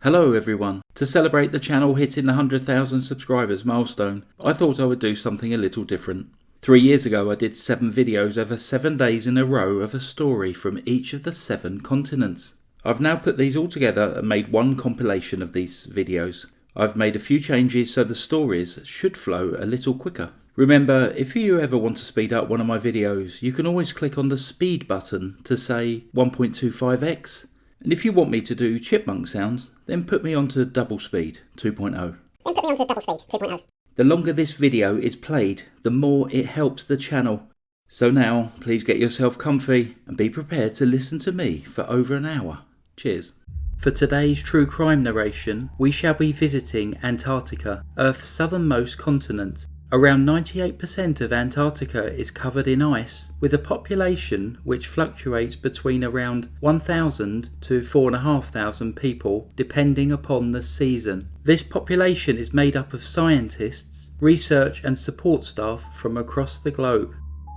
Hello everyone. To celebrate the channel hitting the 100,000 subscribers milestone, I thought I would do something a little different. 3 years ago I did 7 videos over 7 days in a row of a story from each of the 7 continents. I've now put these all together and made one compilation of these videos. I've made a few changes so the stories should flow a little quicker. Remember, if you ever want to speed up one of my videos, you can always click on the speed button to say 1.25x. And if you want me to do chipmunk sounds, then put me onto double speed 2.0. The longer this video is played, the more it helps the channel. So now, please get yourself comfy and be prepared to listen to me for over an hour. Cheers. For today's true crime narration, we shall be visiting Antarctica, Earth's southernmost continent. Around 98% of Antarctica is covered in ice, with a population which fluctuates between around 1,000 to 4,500 people, depending upon the season. This population is made up of scientists, research and support staff from across the globe.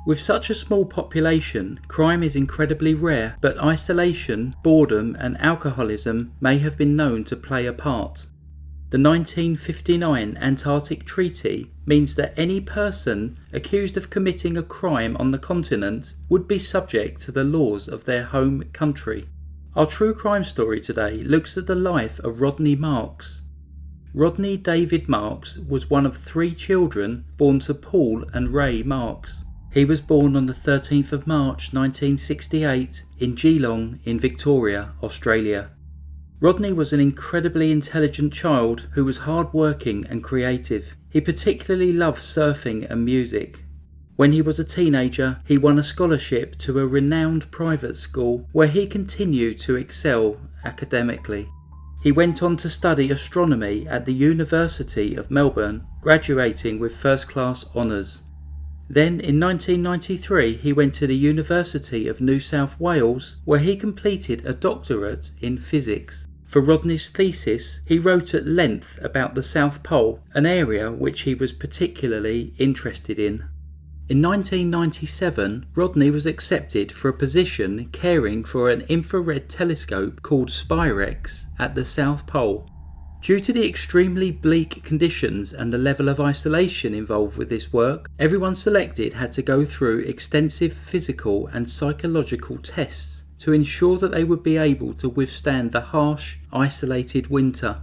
With such a small population, crime is incredibly rare, but isolation, boredom and alcoholism may have been known to play a part. The 1959 Antarctic Treaty means that any person accused of committing a crime on the continent would be subject to the laws of their home country. Our true crime story today looks at the life of Rodney Marks. Rodney David Marks was one of 3 children born to Paul and Ray Marks. He was born on the 13th of March 1968 in Geelong in Victoria, Australia. Rodney was an incredibly intelligent child who was hard-working and creative. He particularly loved surfing and music. When he was a teenager, he won a scholarship to a renowned private school where he continued to excel academically. He went on to study astronomy at the University of Melbourne, graduating with first-class honours. Then in 1993 he went to the University of New South Wales where he completed a doctorate in physics. For Rodney's thesis, he wrote at length about the South Pole, an area which he was particularly interested in. In 1997, Rodney was accepted for a position caring for an infrared telescope called Spirex at the South Pole. Due to the extremely bleak conditions and the level of isolation involved with this work, everyone selected had to go through extensive physical and psychological tests to ensure that they would be able to withstand the harsh, isolated winter.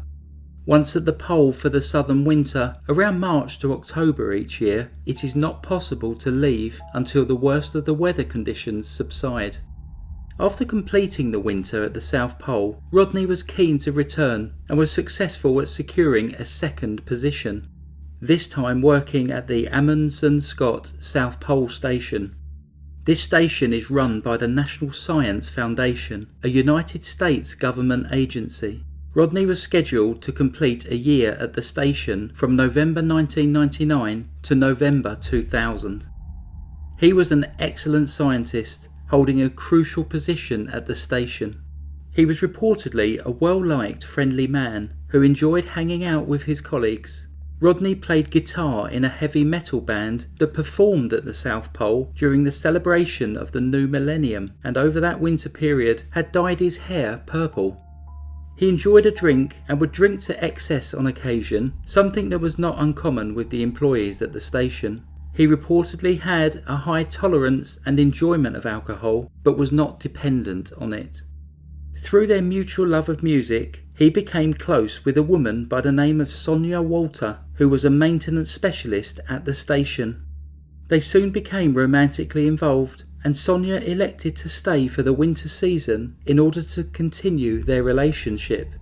Once at the pole for the southern winter, around March to October each year, it is not possible to leave until the worst of the weather conditions subside. After completing the winter at the South Pole, Rodney was keen to return and was successful at securing a second position, this time working at the Amundsen Scott South Pole Station. This station is run by the National Science Foundation, a United States government agency. Rodney was scheduled to complete a year at the station from November 1999 to November 2000. He was an excellent scientist, holding a crucial position at the station. He was reportedly a well-liked, friendly man who enjoyed hanging out with his colleagues. Rodney played guitar in a heavy metal band that performed at the South Pole during the celebration of the new millennium, and over that winter period had dyed his hair purple. He enjoyed a drink and would drink to excess on occasion, something that was not uncommon with the employees at the station. He reportedly had a high tolerance and enjoyment of alcohol, but was not dependent on it. Through their mutual love of music, he became close with a woman by the name of Sonia Walter, who was a maintenance specialist at the station. They soon became romantically involved, and Sonia elected to stay for the winter season in order to continue their relationship.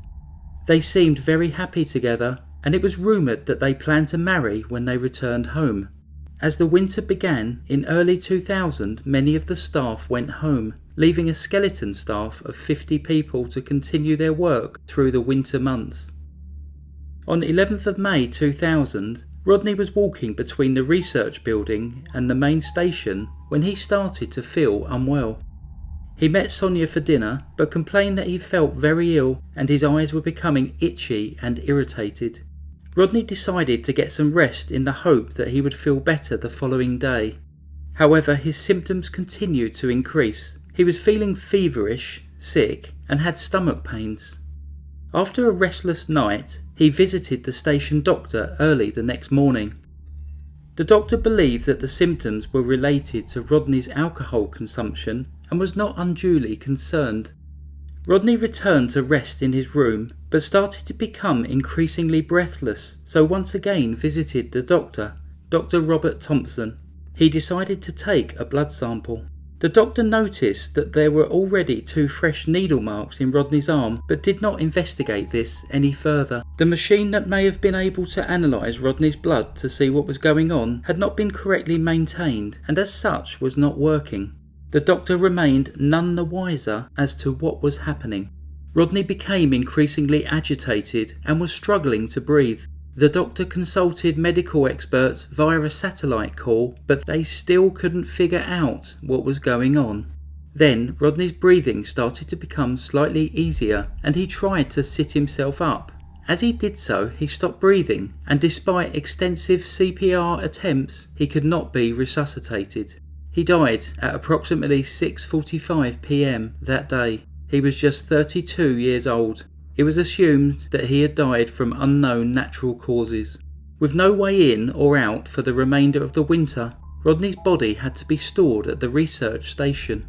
They seemed very happy together, and it was rumoured that they planned to marry when they returned home. As the winter began in early 2000, many of the staff went home, leaving a skeleton staff of 50 people to continue their work through the winter months. On 11th of May 2000, Rodney was walking between the research building and the main station when he started to feel unwell. He met Sonia for dinner, but complained that he felt very ill and his eyes were becoming itchy and irritated. Rodney decided to get some rest in the hope that he would feel better the following day. However, his symptoms continued to increase. He was feeling feverish, sick, and had stomach pains. After a restless night, he visited the station doctor early the next morning. The doctor believed that the symptoms were related to Rodney's alcohol consumption and was not unduly concerned. Rodney returned to rest in his room, but started to become increasingly breathless, so once again visited the doctor, Dr. Robert Thompson. He decided to take a blood sample. The doctor noticed that there were already 2 fresh needle marks in Rodney's arm, but did not investigate this any further. The machine that may have been able to analyse Rodney's blood to see what was going on had not been correctly maintained, and as such was not working. The doctor remained none the wiser as to what was happening. Rodney became increasingly agitated and was struggling to breathe. The doctor consulted medical experts via a satellite call, but they still couldn't figure out what was going on. Then Rodney's breathing started to become slightly easier, and he tried to sit himself up. As he did so, he stopped breathing, and despite extensive CPR attempts, he could not be resuscitated. He died at approximately 6:45 p.m. that day. He was just 32 years old. It was assumed that he had died from unknown natural causes. With no way in or out for the remainder of the winter, Rodney's body had to be stored at the research station.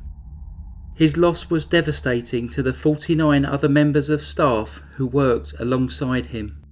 His loss was devastating to the 49 other members of staff who worked alongside him.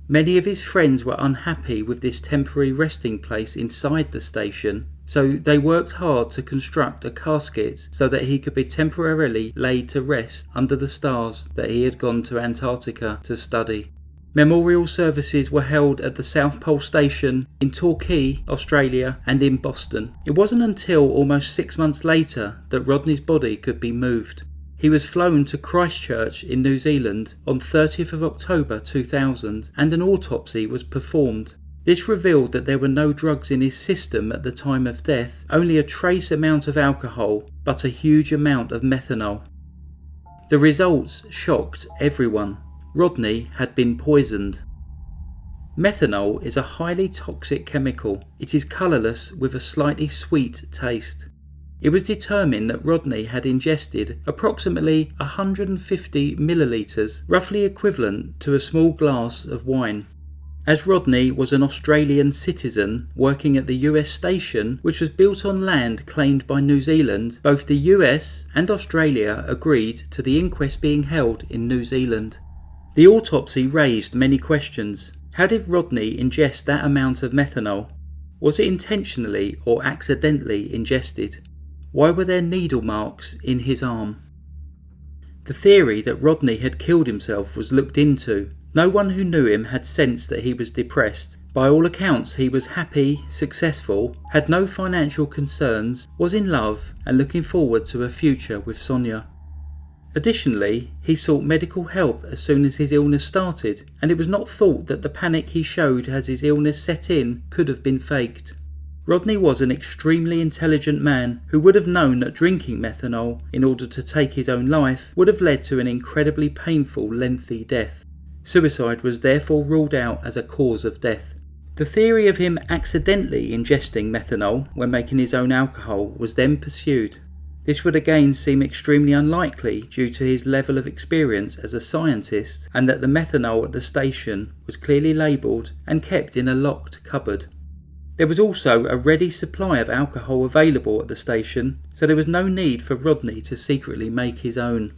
Many of his friends were unhappy with this temporary resting place inside the station, so they worked hard to construct a casket so that he could be temporarily laid to rest under the stars that he had gone to Antarctica to study. Memorial services were held at the South Pole Station, in Torquay, Australia, and in Boston. It wasn't until almost 6 months later that Rodney's body could be moved. He was flown to Christchurch in New Zealand on 30th of October 2000, and an autopsy was performed. This revealed that there were no drugs in his system at the time of death, only a trace amount of alcohol, but a huge amount of methanol. The results shocked everyone. Rodney had been poisoned. Methanol is a highly toxic chemical. It is colourless with a slightly sweet taste. It was determined that Rodney had ingested approximately 150 millilitres, roughly equivalent to a small glass of wine. As Rodney was an Australian citizen working at the US station, which was built on land claimed by New Zealand, both the US and Australia agreed to the inquest being held in New Zealand. The autopsy raised many questions. How did Rodney ingest that amount of methanol? Was it intentionally or accidentally ingested? Why were there needle marks in his arm? The theory that Rodney had killed himself was looked into. No one who knew him had sensed that he was depressed. By all accounts, he was happy, successful, had no financial concerns, was in love, and looking forward to a future with Sonia. Additionally, he sought medical help as soon as his illness started, and it was not thought that the panic he showed as his illness set in could have been faked. Rodney was an extremely intelligent man who would have known that drinking methanol in order to take his own life would have led to an incredibly painful, lengthy death. Suicide was therefore ruled out as a cause of death. The theory of him accidentally ingesting methanol when making his own alcohol was then pursued. This would again seem extremely unlikely due to his level of experience as a scientist, and that the methanol at the station was clearly labelled and kept in a locked cupboard. There was also a ready supply of alcohol available at the station, so there was no need for Rodney to secretly make his own.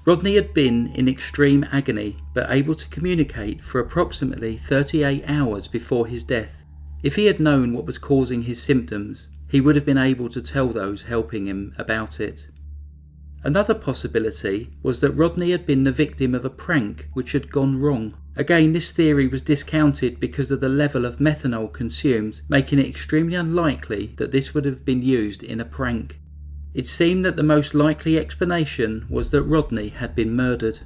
Rodney had been in extreme agony, but able to communicate for approximately 38 hours before his death. If he had known what was causing his symptoms, he would have been able to tell those helping him about it. Another possibility was that Rodney had been the victim of a prank which had gone wrong. Again, this theory was discounted because of the level of methanol consumed, making it extremely unlikely that this would have been used in a prank. It seemed that the most likely explanation was that Rodney had been murdered.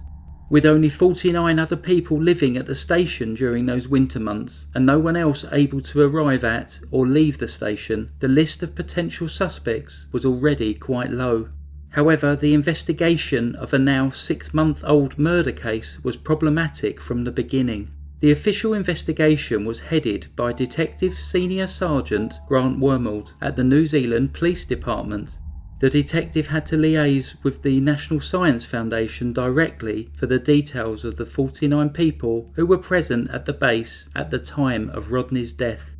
With only 49 other people living at the station during those winter months, and no one else able to arrive at or leave the station, the list of potential suspects was already quite low. However, the investigation of a now 6-month-old murder case was problematic from the beginning. The official investigation was headed by Detective Senior Sergeant Grant Wormald at the New Zealand Police Department. The detective had to liaise with the National Science Foundation directly for the details of the 49 people who were present at the base at the time of Rodney's death.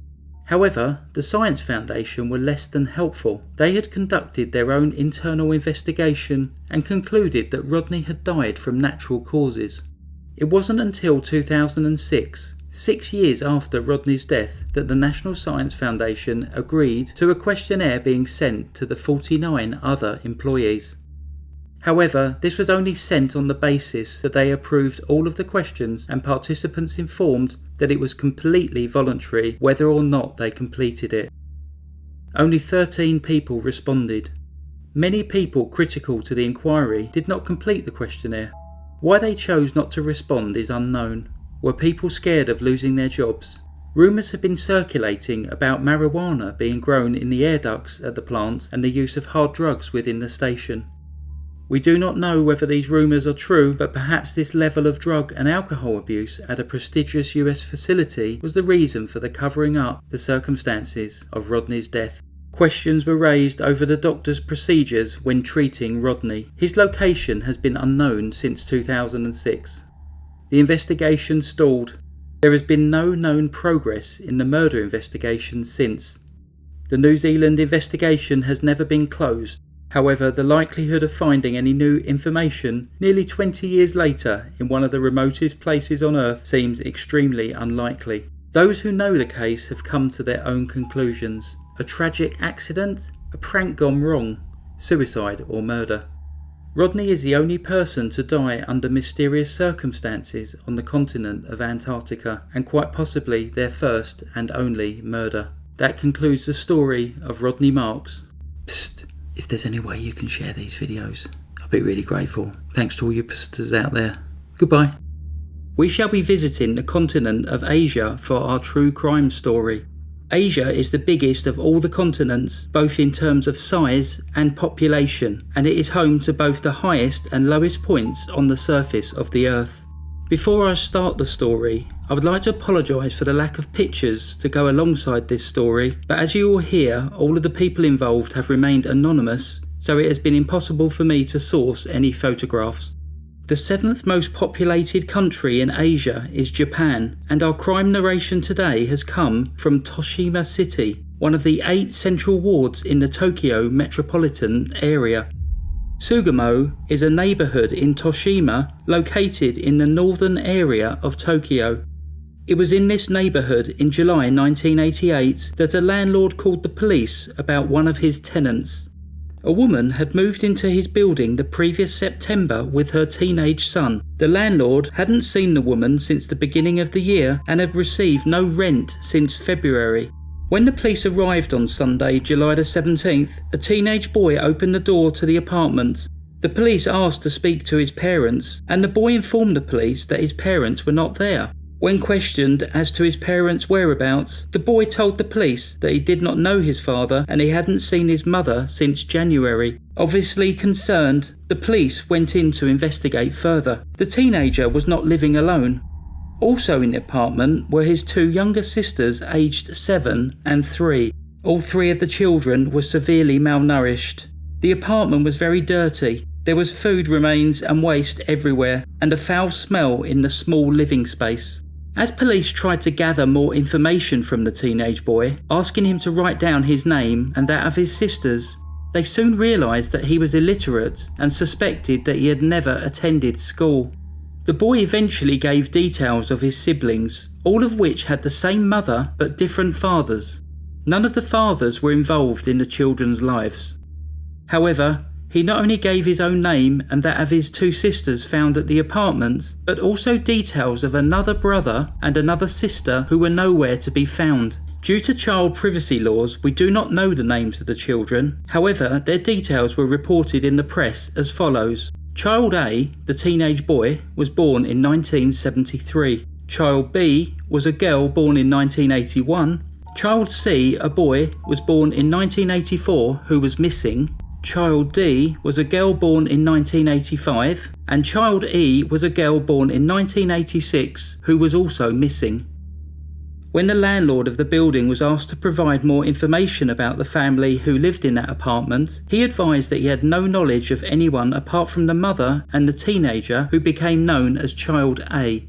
However, the Science Foundation were less than helpful. They had conducted their own internal investigation and concluded that Rodney had died from natural causes. It wasn't until 2006, 6 years after Rodney's death, that the National Science Foundation agreed to a questionnaire being sent to the 49 other employees. However, this was only sent on the basis that they approved all of the questions and participants informed that it was completely voluntary whether or not they completed it. Only 13 people responded. Many people critical to the inquiry did not complete the questionnaire. Why they chose not to respond is unknown. Were people scared of losing their jobs? Rumours have been circulating about marijuana being grown in the air ducts at the plant and the use of hard drugs within the station. We do not know whether these rumours are true, but perhaps this level of drug and alcohol abuse at a prestigious US facility was the reason for the covering up the circumstances of Rodney's death. Questions were raised over the doctor's procedures when treating Rodney. His location has been unknown since 2006. The investigation stalled. There has been no known progress in the murder investigation since. The New Zealand investigation has never been closed. However, the likelihood of finding any new information nearly 20 years later in one of the remotest places on Earth seems extremely unlikely. Those who know the case have come to their own conclusions. A tragic accident? A prank gone wrong? Suicide or murder? Rodney is the only person to die under mysterious circumstances on the continent of Antarctica, and quite possibly their first and only murder. That concludes the story of Rodney Marks. Psst, if there's any way you can share these videos, I'll be really grateful. Thanks to all you psters out there. Goodbye. We shall be visiting the continent of Asia for our true crime story. Asia is the biggest of all the continents, both in terms of size and population, and it is home to both the highest and lowest points on the surface of the Earth. Before I start the story, I would like to apologise for the lack of pictures to go alongside this story, but as you will hear, all of the people involved have remained anonymous, so it has been impossible for me to source any photographs. The 7th most populated country in Asia is Japan, and our crime narration today has come from Toshima City, one of the 8 central wards in the Tokyo metropolitan area. Sugamo is a neighbourhood in Toshima located in the northern area of Tokyo. It was in this neighbourhood in July 1988 that a landlord called the police about one of his tenants. A woman had moved into his building the previous September with her teenage son. The landlord hadn't seen the woman since the beginning of the year and had received no rent since February. When the police arrived on Sunday, July the 17th, a teenage boy opened the door to the apartment. The police asked to speak to his parents, and the boy informed the police that his parents were not there. When questioned as to his parents' whereabouts, the boy told the police that he did not know his father and he hadn't seen his mother since January. Obviously concerned, the police went in to investigate further. The teenager was not living alone. Also in the apartment were his 2 younger sisters aged 7 and 3. All 3 of the children were severely malnourished. The apartment was very dirty. There was food remains and waste everywhere, and a foul smell in the small living space. As police tried to gather more information from the teenage boy, asking him to write down his name and that of his sisters, they soon realised that he was illiterate and suspected that he had never attended school. The boy eventually gave details of his siblings, all of which had the same mother but different fathers. None of the fathers were involved in the children's lives. However, he not only gave his own name and that of his 2 sisters found at the apartment, but also details of another brother and another sister who were nowhere to be found. Due to child privacy laws, we do not know the names of the children. However, their details were reported in the press as follows. Child A, the teenage boy, was born in 1973. Child B was a girl born in 1981. Child C, a boy, was born in 1984 who was missing. Child D was a girl born in 1985, and Child E was a girl born in 1986 who was also missing. When the landlord of the building was asked to provide more information about the family who lived in that apartment, he advised that he had no knowledge of anyone apart from the mother and the teenager who became known as Child A.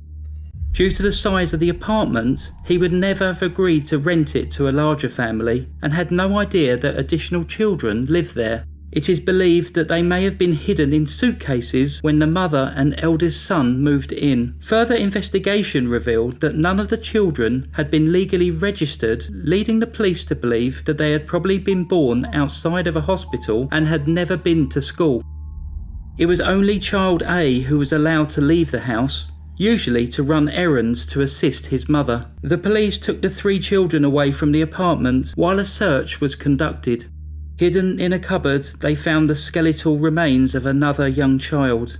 Due to the size of the apartment, he would never have agreed to rent it to a larger family and had no idea that additional children lived there. It is believed that they may have been hidden in suitcases when the mother and eldest son moved in. Further investigation revealed that none of the children had been legally registered, leading the police to believe that they had probably been born outside of a hospital and had never been to school. It was only Child A who was allowed to leave the house, usually to run errands to assist his mother. The police took the 3 children away from the apartment while a search was conducted. Hidden in a cupboard, they found the skeletal remains of another young child.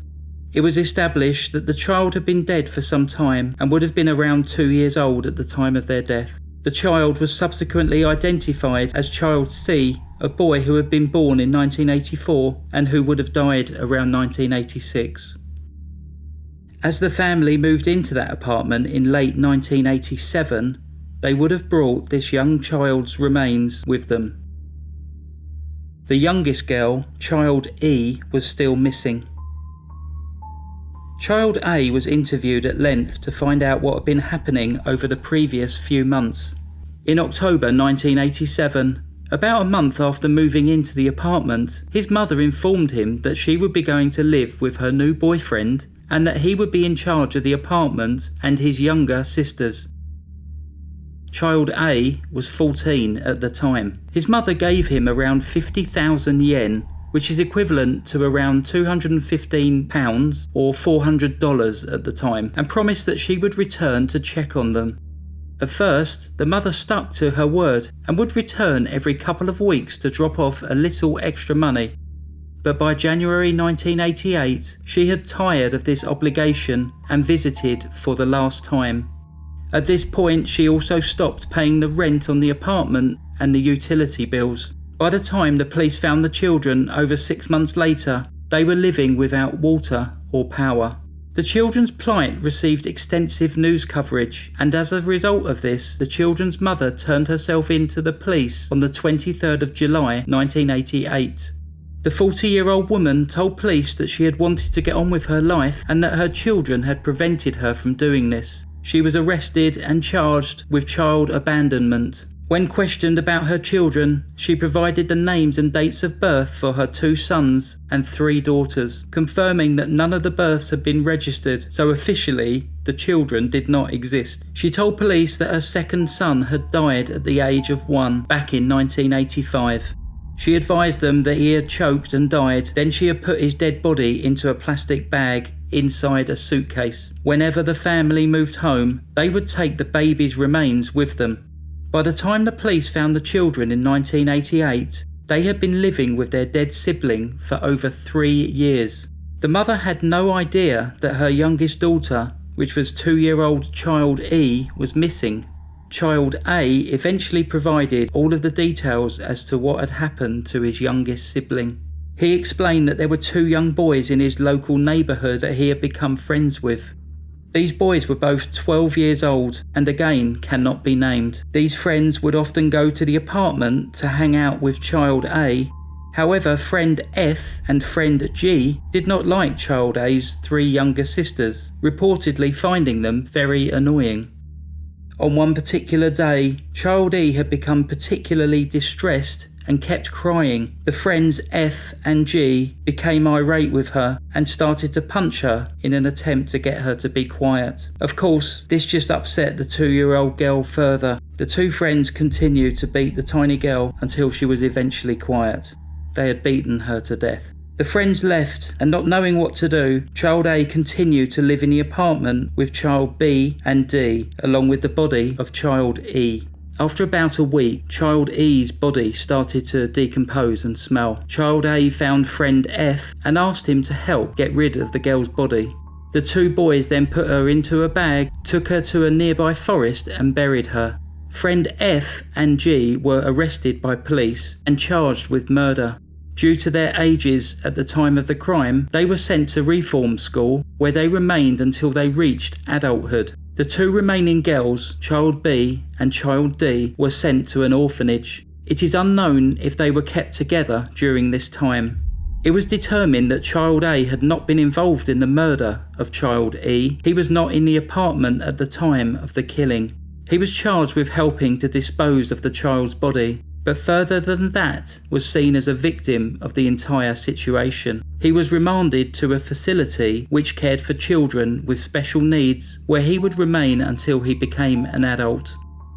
It was established that the child had been dead for some time and would have been around 2 years old at the time of their death. The child was subsequently identified as Child C, a boy who had been born in 1984 and who would have died around 1986. As the family moved into that apartment in late 1987, they would have brought this young child's remains with them. The youngest girl, Child E, was still missing. Child A was interviewed at length to find out what had been happening over the previous few months. In October 1987, about a month after moving into the apartment, his mother informed him that she would be going to live with her new boyfriend and that he would be in charge of the apartment and his younger sisters. Child A was 14 at the time. His mother gave him around 50,000 yen, which is equivalent to around £215 or $400 at the time, and promised that she would return to check on them. At first, the mother stuck to her word and would return every couple of weeks to drop off a little extra money. But by January 1988, she had tired of this obligation and visited for the last time. At this point, she also stopped paying the rent on the apartment and the utility bills. By the time the police found the children over 6 months later, they were living without water or power. The children's plight received extensive news coverage, and as a result of this, the children's mother turned herself in to the police on the 23rd of July 1988. The 40-year-old woman told police that she had wanted to get on with her life and that her children had prevented her from doing this. She was arrested and charged with child abandonment. When questioned about her children, she provided the names and dates of birth for her 2 sons and 3 daughters, confirming that none of the births had been registered, so officially the children did not exist. She told police that her second son had died at the age of 1 back in 1985. She advised them that he had choked and died, then she had put his dead body into a plastic bag inside a suitcase. Whenever the family moved home, they would take the baby's remains with them. By the time the police found the children in 1988, they had been living with their dead sibling for over 3 years. The mother had no idea that her youngest daughter, which was 2-year-old Child E, was missing. Child A eventually provided all of the details as to what had happened to his youngest sibling. He explained that there were 2 young boys in his local neighbourhood that he had become friends with. These boys were both 12 years old and again cannot be named. These friends would often go to the apartment to hang out with Child A. However, friend F and friend G did not like Child A's 3 younger sisters, reportedly finding them very annoying. On one particular day, Child E had become particularly distressed and kept crying. The friends F and G became irate with her and started to punch her in an attempt to get her to be quiet. Of course, this just upset the 2-year-old girl further. The 2 friends continued to beat the tiny girl until she was eventually quiet. They had beaten her to death. The friends left, and not knowing what to do, Child A continued to live in the apartment with Child B and D, along with the body of Child E. After about a week, Child E's body started to decompose and smell. Child A found friend F and asked him to help get rid of the girl's body. The 2 boys then put her into a bag, took her to a nearby forest and buried her. Friend F and G were arrested by police and charged with murder. Due to their ages at the time of the crime, they were sent to reform school, where they remained until they reached adulthood. The 2 remaining girls, Child B and Child D, were sent to an orphanage. It is unknown if they were kept together during this time. It was determined that Child A had not been involved in the murder of Child E. He was not in the apartment at the time of the killing. He was charged with helping to dispose of the child's body, but further than that was seen as a victim of the entire situation. He was remanded to a facility which cared for children with special needs, where he would remain until he became an adult.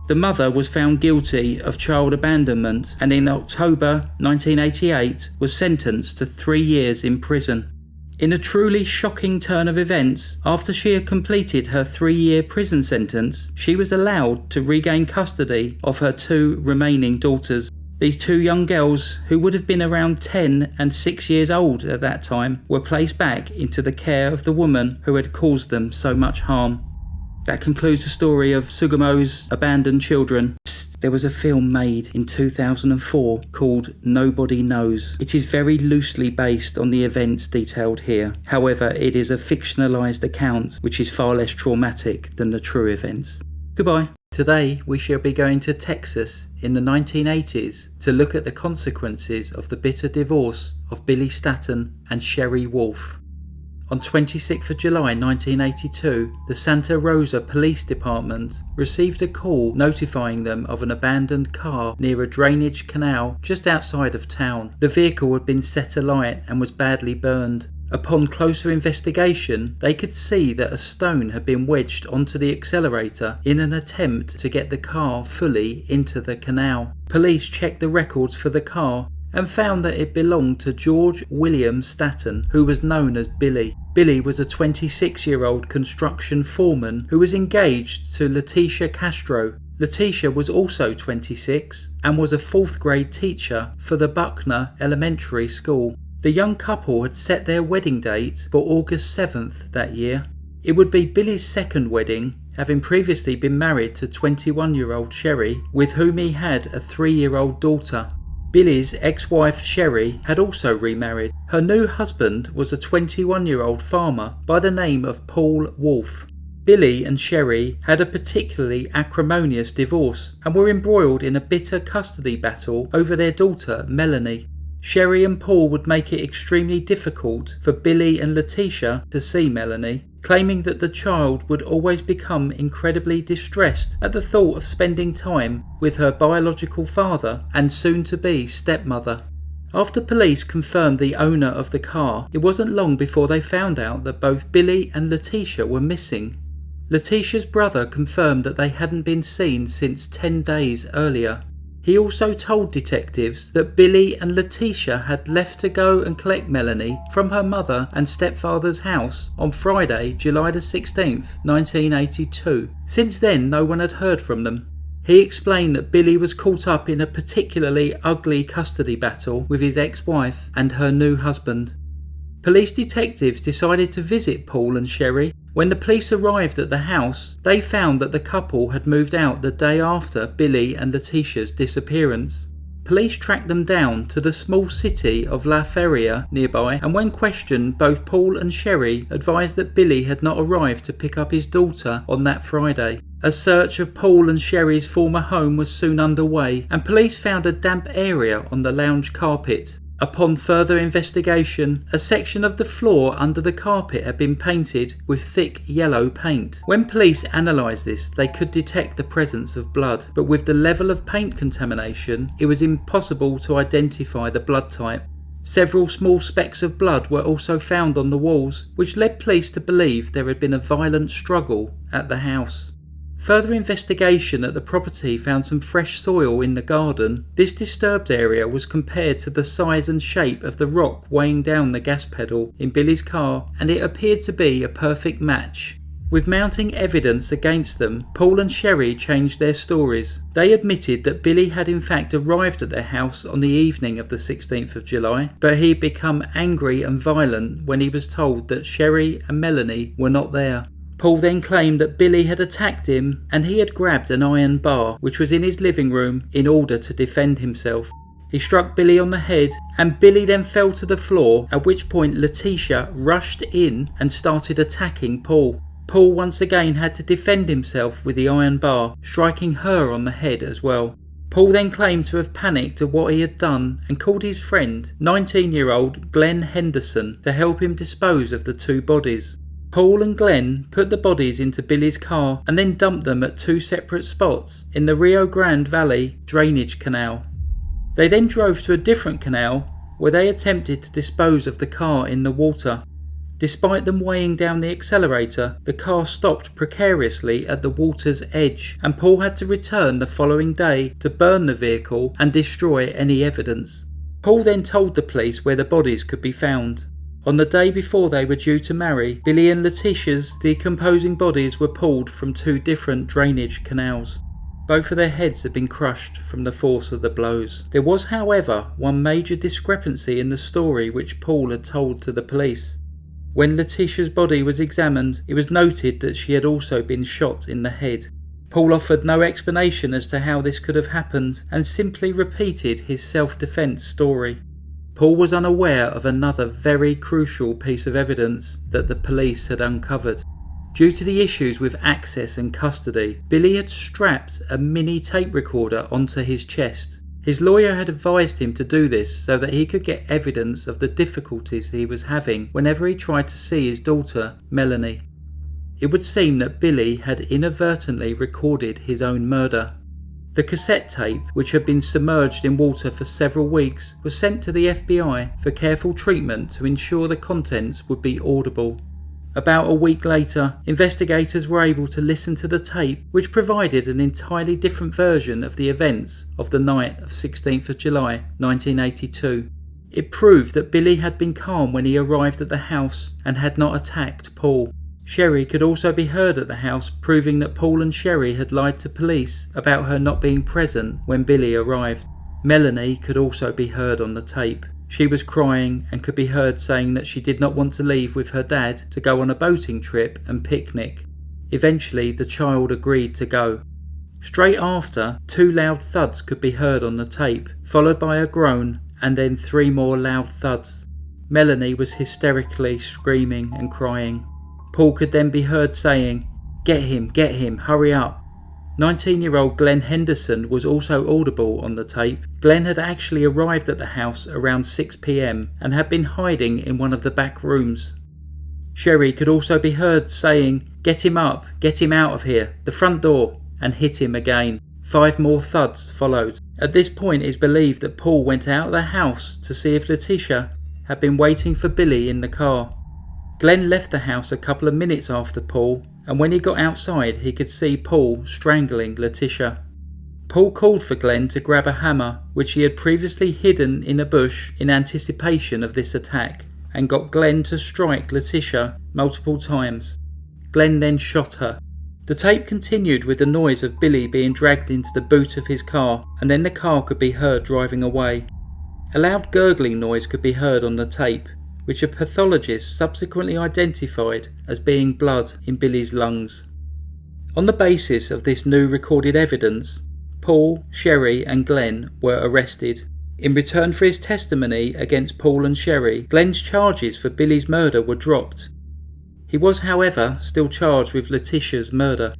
The mother was found guilty of child abandonment and in October 1988 was sentenced to 3 years in prison. In a truly shocking turn of events, after she had completed her 3-year prison sentence, she was allowed to regain custody of her 2 remaining daughters. These 2 young girls, who would have been around 10 and 6 years old at that time, were placed back into the care of the woman who had caused them so much harm. That concludes the story of Sugimo's abandoned children. There was a film made in 2004 called Nobody Knows. It is very loosely based on the events detailed here. However, it is a fictionalised account which is far less traumatic than the true events. Goodbye. Today we shall be going to Texas in the 1980s to look at the consequences of the bitter divorce of Billy Staton and Sherry Wolf. On 26th of July 1982, the Santa Rosa Police Department received a call notifying them of an abandoned car near a drainage canal just outside of town. The vehicle had been set alight and was badly burned. Upon closer investigation, they could see that a stone had been wedged onto the accelerator in an attempt to get the car fully into the canal. Police checked the records for the car and found that it belonged to George William Staton, who was known as Billy. Billy was a 26-year-old construction foreman who was engaged to Letitia Castro. Letitia was also 26 and was a 4th grade teacher for the Buckner Elementary School. The young couple had set their wedding date for August 7th that year. It would be Billy's 2nd wedding, having previously been married to 21-year-old Sherry, with whom he had a 3-year-old daughter. Billy's ex-wife Sherry had also remarried. Her new husband was a 21-year-old farmer by the name of Paul Wolf. Billy and Sherry had a particularly acrimonious divorce and were embroiled in a bitter custody battle over their daughter Melanie. Sherry and Paul would make it extremely difficult for Billy and Letitia to see Melanie, claiming that the child would always become incredibly distressed at the thought of spending time with her biological father and soon-to-be stepmother. After police confirmed the owner of the car, it wasn't long before they found out that both Billy and Letitia were missing. Letitia's brother confirmed that they hadn't been seen since 10 days earlier. He also told detectives that Billy and Letitia had left to go and collect Melanie from her mother and stepfather's house on Friday, July the 16th, 1982. Since then, no one had heard from them. He explained that Billy was caught up in a particularly ugly custody battle with his ex-wife and her new husband. Police detectives decided to visit Paul and Sherry. When the police arrived at the house, they found that the couple had moved out the day after Billy and Letitia's disappearance. Police tracked them down to the small city of La Feria nearby, and when questioned, both Paul and Sherry advised that Billy had not arrived to pick up his daughter on that Friday. A search of Paul and Sherry's former home was soon underway, and police found a damp area on the lounge carpet. Upon further investigation, a section of the floor under the carpet had been painted with thick yellow paint. When police analysed this, they could detect the presence of blood, but with the level of paint contamination, it was impossible to identify the blood type. Several small specks of blood were also found on the walls, which led police to believe there had been a violent struggle at the house. Further investigation at the property found some fresh soil in the garden. This disturbed area was compared to the size and shape of the rock weighing down the gas pedal in Billy's car, and it appeared to be a perfect match. With mounting evidence against them, Paul and Sherry changed their stories. They admitted that Billy had in fact arrived at their house on the evening of the 16th of July, but he had become angry and violent when he was told that Sherry and Melanie were not there. Paul then claimed that Billy had attacked him and he had grabbed an iron bar which was in his living room in order to defend himself. He struck Billy on the head and Billy then fell to the floor, at which point Letitia rushed in and started attacking Paul. Paul once again had to defend himself with the iron bar, striking her on the head as well. Paul then claimed to have panicked at what he had done and called his friend, 19-year-old Glenn Henderson, to help him dispose of the two bodies. Paul and Glenn put the bodies into Billy's car and then dumped them at two separate spots in the Rio Grande Valley drainage canal. They then drove to a different canal where they attempted to dispose of the car in the water. Despite them weighing down the accelerator, the car stopped precariously at the water's edge, and Paul had to return the following day to burn the vehicle and destroy any evidence. Paul then told the police where the bodies could be found. On the day before they were due to marry, Billy and Letitia's decomposing bodies were pulled from two different drainage canals. Both of their heads had been crushed from the force of the blows. There was, however, one major discrepancy in the story which Paul had told to the police. When Letitia's body was examined, it was noted that she had also been shot in the head. Paul offered no explanation as to how this could have happened and simply repeated his self-defense story. Paul was unaware of another very crucial piece of evidence that the police had uncovered. Due to the issues with access and custody, Billy had strapped a mini tape recorder onto his chest. His lawyer had advised him to do this so that he could get evidence of the difficulties he was having whenever he tried to see his daughter, Melanie. It would seem that Billy had inadvertently recorded his own murder. The cassette tape, which had been submerged in water for several weeks, was sent to the FBI for careful treatment to ensure the contents would be audible. About a week later, investigators were able to listen to the tape, which provided an entirely different version of the events of the night of 16th of July 1982. It proved that Billy had been calm when he arrived at the house and had not attacked Paul. Sherry could also be heard at the house, proving that Paul and Sherry had lied to police about her not being present when Billy arrived. Melanie could also be heard on the tape. She was crying and could be heard saying that she did not want to leave with her dad to go on a boating trip and picnic. Eventually, the child agreed to go. Straight after, two loud thuds could be heard on the tape, followed by a groan and then three more loud thuds. Melanie was hysterically screaming and crying. Paul could then be heard saying, get him, hurry up." 19-year-old Glenn Henderson was also audible on the tape. Glenn had actually arrived at the house around 6 p.m. and had been hiding in one of the back rooms. Sherry could also be heard saying, "Get him up, get him out of here, the front door," and hit him again. 5 more thuds followed. At this point it is believed that Paul went out of the house to see if Letitia had been waiting for Billy in the car. Glenn left the house a couple of minutes after Paul, and when he got outside he could see Paul strangling Letitia. Paul called for Glenn to grab a hammer, which he had previously hidden in a bush in anticipation of this attack, and got Glenn to strike Letitia multiple times. Glenn then shot her. The tape continued with the noise of Billy being dragged into the boot of his car, and then the car could be heard driving away. A loud gurgling noise could be heard on the tape, which a pathologist subsequently identified as being blood in Billy's lungs. On the basis of this new recorded evidence, Paul, Sherry and Glenn were arrested. In return for his testimony against Paul and Sherry, Glenn's charges for Billy's murder were dropped. He was, however, still charged with Letitia's murder.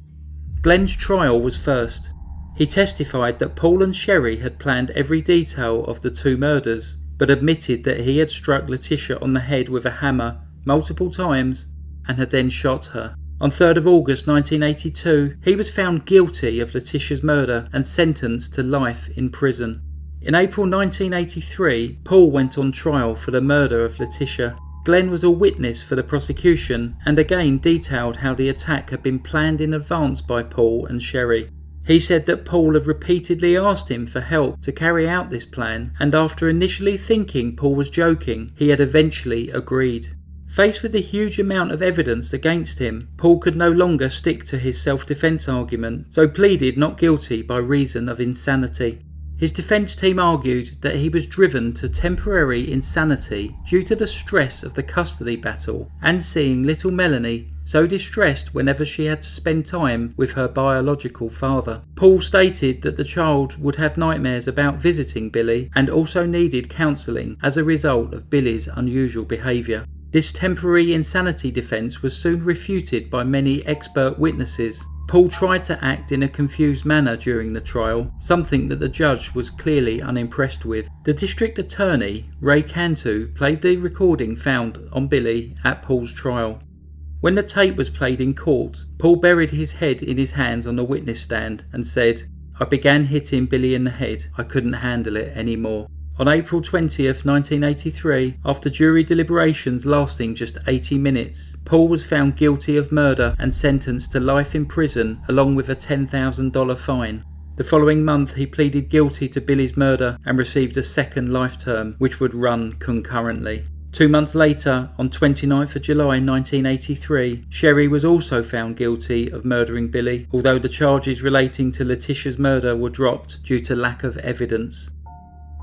Glenn's trial was first. He testified that Paul and Sherry had planned every detail of the 2 murders, but admitted that he had struck Letitia on the head with a hammer multiple times and had then shot her. On 3rd of August 1982, he was found guilty of Letitia's murder and sentenced to life in prison. In April 1983, Paul went on trial for the murder of Letitia. Glenn was a witness for the prosecution and again detailed how the attack had been planned in advance by Paul and Sherry. He said that Paul had repeatedly asked him for help to carry out this plan, and after initially thinking Paul was joking, he had eventually agreed. Faced with the huge amount of evidence against him, Paul could no longer stick to his self-defense argument, so pleaded not guilty by reason of insanity. His defense team argued that he was driven to temporary insanity due to the stress of the custody battle and seeing little Melanie so distressed whenever she had to spend time with her biological father. Paul stated that the child would have nightmares about visiting Billy and also needed counselling as a result of Billy's unusual behaviour. This temporary insanity defence was soon refuted by many expert witnesses. Paul tried to act in a confused manner during the trial, something that the judge was clearly unimpressed with. The district attorney, Ray Cantu, played the recording found on Billy at Paul's trial. When the tape was played in court, Paul buried his head in his hands on the witness stand and said, "I began hitting Billy in the head. I couldn't handle it anymore." On April 20th, 1983, after jury deliberations lasting just 80 minutes, Paul was found guilty of murder and sentenced to life in prison along with a $10,000 fine. The following month he pleaded guilty to Billy's murder and received a second life term, which would run concurrently. 2 months later, on 29th of July 1983, Sherry was also found guilty of murdering Billy, although the charges relating to Letitia's murder were dropped due to lack of evidence.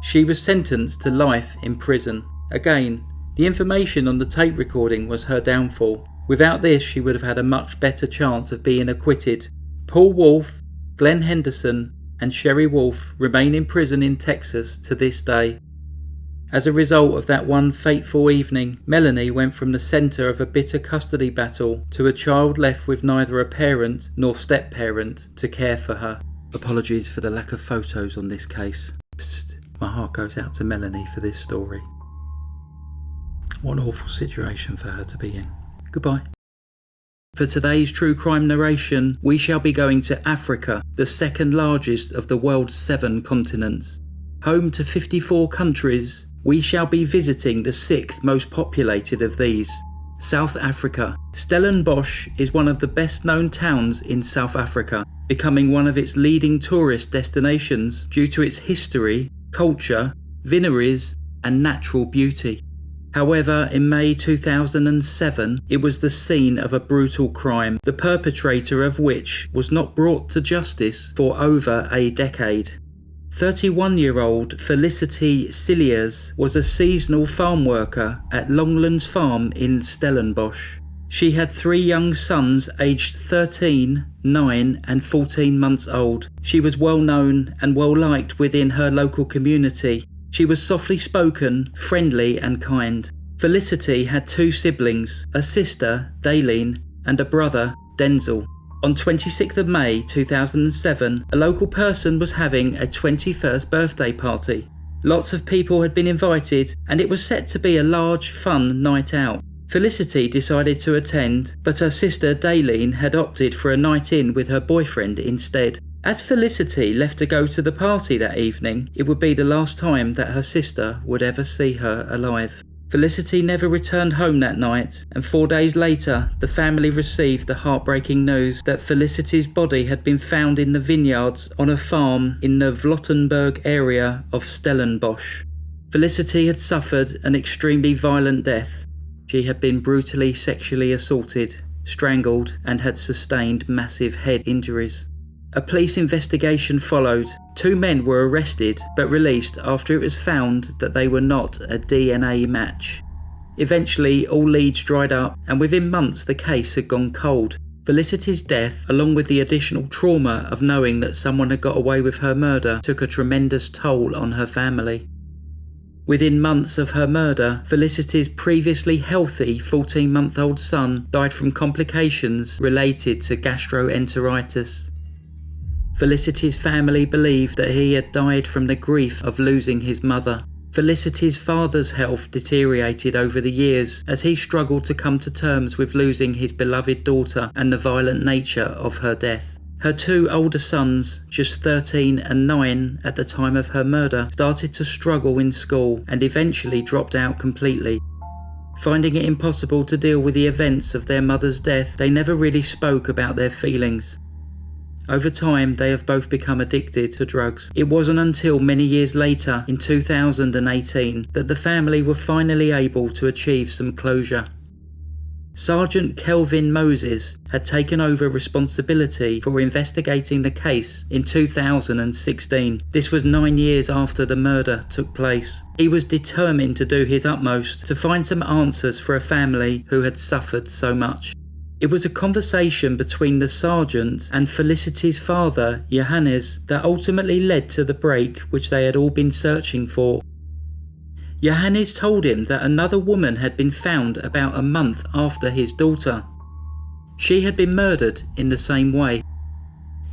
She was sentenced to life in prison. Again, the information on the tape recording was her downfall. Without this, she would have had a much better chance of being acquitted. Paul Wolfe, Glenn Henderson, and Sherry Wolfe remain in prison in Texas to this day. As a result of that one fateful evening, Melanie went from the centre of a bitter custody battle to a child left with neither a parent nor step-parent to care for her. Apologies for the lack of photos on this case. Psst. My heart goes out to Melanie for this story. What an awful situation for her to be in. Goodbye. For today's true crime narration, we shall be going to Africa, the second largest of the world's 7 continents. Home to 54 countries, we shall be visiting the 6th most populated of these, South Africa. Stellenbosch is one of the best known towns in South Africa, becoming one of its leading tourist destinations due to its history, culture, vineries and natural beauty. However, in May 2007, it was the scene of a brutal crime, the perpetrator of which was not brought to justice for over a decade. 31-year-old Felicity Cilliers was a seasonal farm worker at Longlands Farm in Stellenbosch. She had 3 young sons aged 13, 9 and 14 months old. She was well known and well liked within her local community. She was softly spoken, friendly and kind. Felicity had 2 siblings, a sister, Daylene, and a brother, Denzel. On 26th of May 2007, a local person was having a 21st birthday party. Lots of people had been invited and it was set to be a large, fun night out. Felicity decided to attend, but her sister Daylene had opted for a night in with her boyfriend instead. As Felicity left to go to the party that evening, it would be the last time that her sister would ever see her alive. Felicity never returned home that night, and 4 days later, the family received the heartbreaking news that Felicity's body had been found in the vineyards on a farm in the Vlottenberg area of Stellenbosch. Felicity had suffered an extremely violent death. She had been brutally sexually assaulted, strangled, and had sustained massive head injuries. A police investigation followed. 2 men were arrested but released after it was found that they were not a DNA match. Eventually, all leads dried up, and within months the case had gone cold. Felicity's death, along with the additional trauma of knowing that someone had got away with her murder, took a tremendous toll on her family. Within months of her murder, Felicity's previously healthy 14-month-old son died from complications related to gastroenteritis. Felicity's family believed that he had died from the grief of losing his mother. Felicity's father's health deteriorated over the years as he struggled to come to terms with losing his beloved daughter and the violent nature of her death. Her 2 older sons, just 13 and 9 at the time of her murder, started to struggle in school and eventually dropped out completely. Finding it impossible to deal with the events of their mother's death, they never really spoke about their feelings. Over time, they have both become addicted to drugs. It wasn't until many years later, in 2018, that the family were finally able to achieve some closure. Sergeant Kelvin Moses had taken over responsibility for investigating the case in 2016. This was 9 years after the murder took place. He was determined to do his utmost to find some answers for a family who had suffered so much. It was a conversation between the sergeant and Felicity's father, Johannes, that ultimately led to the break which they had all been searching for. Johannes told him that another woman had been found about a month after his daughter. She had been murdered in the same way.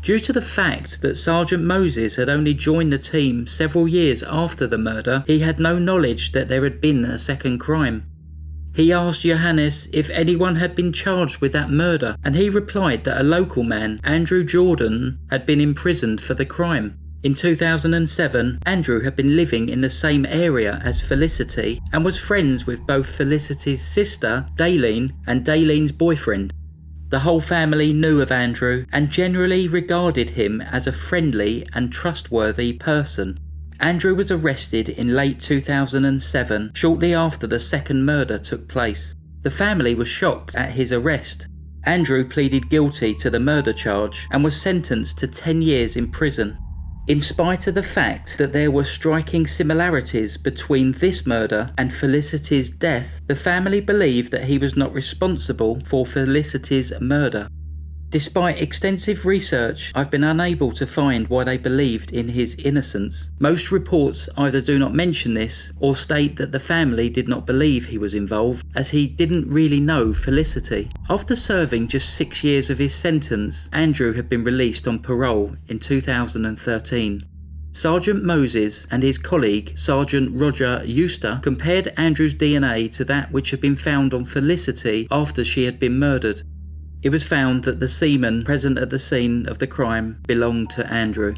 Due to the fact that Sergeant Moses had only joined the team several years after the murder, he had no knowledge that there had been a second crime. He asked Johannes if anyone had been charged with that murder, and he replied that a local man, Andrew Jordan, had been imprisoned for the crime. In 2007, Andrew had been living in the same area as Felicity and was friends with both Felicity's sister, Daylene, and Daylene's boyfriend. The whole family knew of Andrew and generally regarded him as a friendly and trustworthy person. Andrew was arrested in late 2007, shortly after the second murder took place. The family was shocked at his arrest. Andrew pleaded guilty to the murder charge and was sentenced to 10 years in prison. In spite of the fact that there were striking similarities between this murder and Felicity's death, the family believed that he was not responsible for Felicity's murder. Despite extensive research, I've been unable to find why they believed in his innocence. Most reports either do not mention this or state that the family did not believe he was involved, as he didn't really know Felicity. After serving just 6 years of his sentence, Andrew had been released on parole in 2013. Sergeant Moses and his colleague Sergeant Roger Euster compared Andrew's DNA to that which had been found on Felicity after she had been murdered. It was found that the semen present at the scene of the crime belonged to Andrew.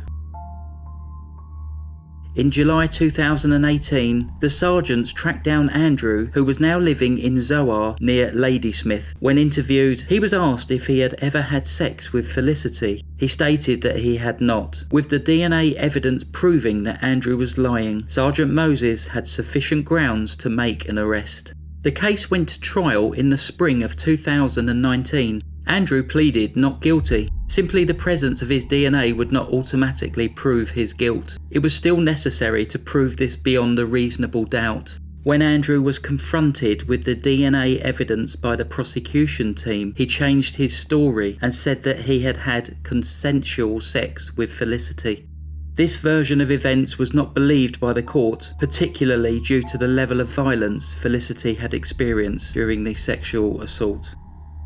In July 2018, the sergeants tracked down Andrew, who was now living in Zoar near Ladysmith. When interviewed, he was asked if he had ever had sex with Felicity. He stated that he had not. With the DNA evidence proving that Andrew was lying, Sergeant Moses had sufficient grounds to make an arrest. The case went to trial in the spring of 2019. Andrew pleaded not guilty. Simply the presence of his DNA would not automatically prove his guilt. It was still necessary to prove this beyond a reasonable doubt. When Andrew was confronted with the DNA evidence by the prosecution team, he changed his story and said that he had had consensual sex with Felicity. This version of events was not believed by the court, particularly due to the level of violence Felicity had experienced during the sexual assault.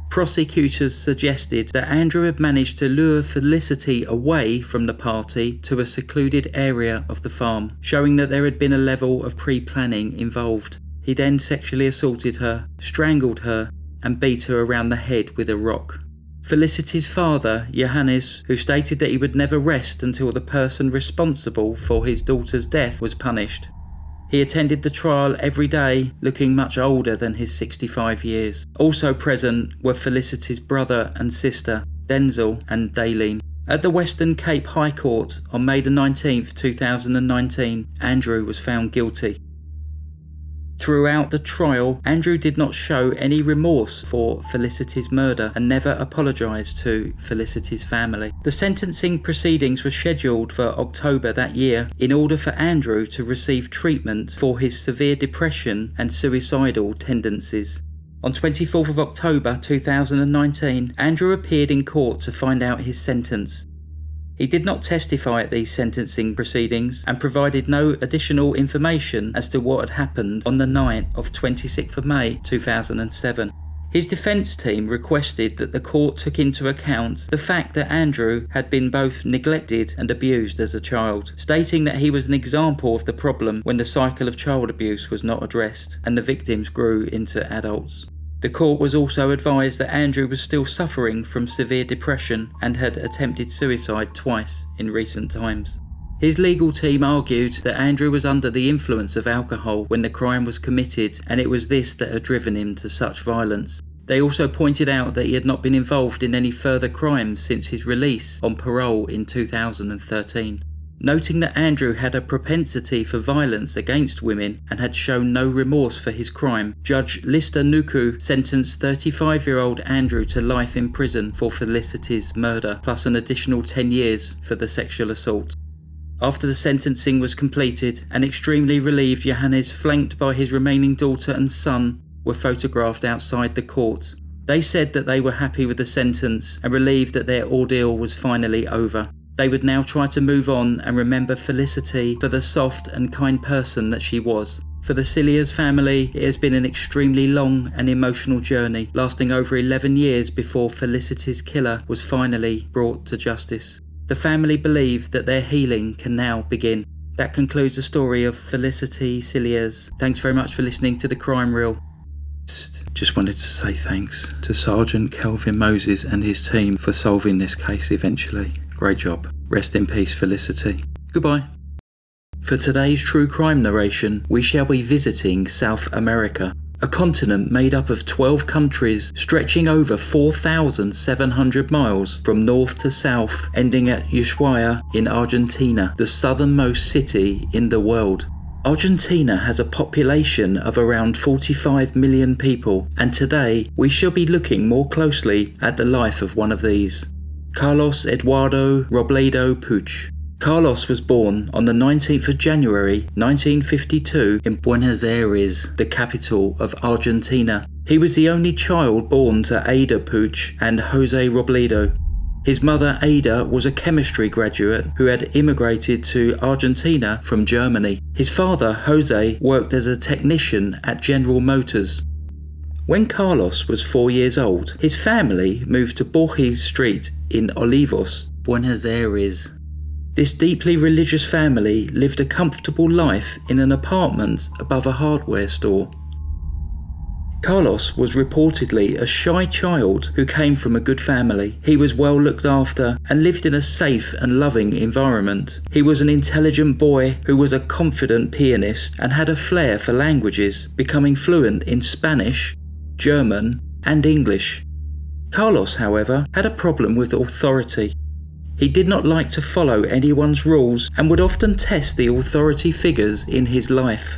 Prosecutors suggested that Andrew had managed to lure Felicity away from the party to a secluded area of the farm, showing that there had been a level of pre-planning involved. He then sexually assaulted her, strangled her, and beat her around the head with a rock. Felicity's father, Johannes, who stated that he would never rest until the person responsible for his daughter's death was punished. He attended the trial every day, looking much older than his 65 years. Also present were Felicity's brother and sister, Denzel and Daylene. At the Western Cape High Court on May 19, 2019, Andrew was found guilty. Throughout the trial, Andrew did not show any remorse for Felicity's murder and never apologised to Felicity's family. The sentencing proceedings were scheduled for October that year in order for Andrew to receive treatment for his severe depression and suicidal tendencies. On 24th of October 2019, Andrew appeared in court to find out his sentence. He did not testify at these sentencing proceedings and provided no additional information as to what had happened on the night of 26th of May 2007. His defence team requested that the court took into account the fact that Andrew had been both neglected and abused as a child, stating that he was an example of the problem when the cycle of child abuse was not addressed and the victims grew into adults. The court was also advised that Andrew was still suffering from severe depression and had attempted suicide twice in recent times. His legal team argued that Andrew was under the influence of alcohol when the crime was committed, and it was this that had driven him to such violence. They also pointed out that he had not been involved in any further crimes since his release on parole in 2013. Noting that Andrew had a propensity for violence against women and had shown no remorse for his crime, Judge Lister Nuku sentenced 35-year-old Andrew to life in prison for Felicity's murder, plus an additional 10 years for the sexual assault. After the sentencing was completed, an extremely relieved Johannes, flanked by his remaining daughter and son, were photographed outside the court. They said that they were happy with the sentence and relieved that their ordeal was finally over. They would now try to move on and remember Felicity for the soft and kind person that she was. For the Cilliers family, it has been an extremely long and emotional journey, lasting over 11 years before Felicity's killer was finally brought to justice. The family believe that their healing can now begin. That concludes the story of Felicity Cilliers. Thanks very much for listening to The Crime Reel. Just wanted to say thanks to Sergeant Kelvin Moses and his team for solving this case eventually. Great job. Rest in peace, Felicity. Goodbye. For today's true crime narration, we shall be visiting South America, a continent made up of 12 countries stretching over 4,700 miles from north to south, ending at Ushuaia in Argentina, the southernmost city in the world. Argentina has a population of around 45 million people, and today we shall be looking more closely at the life of one of these. Carlos Eduardo Robledo Puig. Carlos was born on the 19th of January 1952 in Buenos Aires, the capital of Argentina. He was the only child born to Ada Puig and Jose Robledo. His mother Ada was a chemistry graduate who had immigrated to Argentina from Germany. His father Jose worked as a technician at General Motors. When Carlos was 4 years old, his family moved to Borges Street in Olivos, Buenos Aires. This deeply religious family lived a comfortable life in an apartment above a hardware store. Carlos was reportedly a shy child who came from a good family. He was well looked after and lived in a safe and loving environment. He was an intelligent boy who was a confident pianist and had a flair for languages, becoming fluent in Spanish, German, and English. Carlos, however, had a problem with authority. He did not like to follow anyone's rules and would often test the authority figures in his life.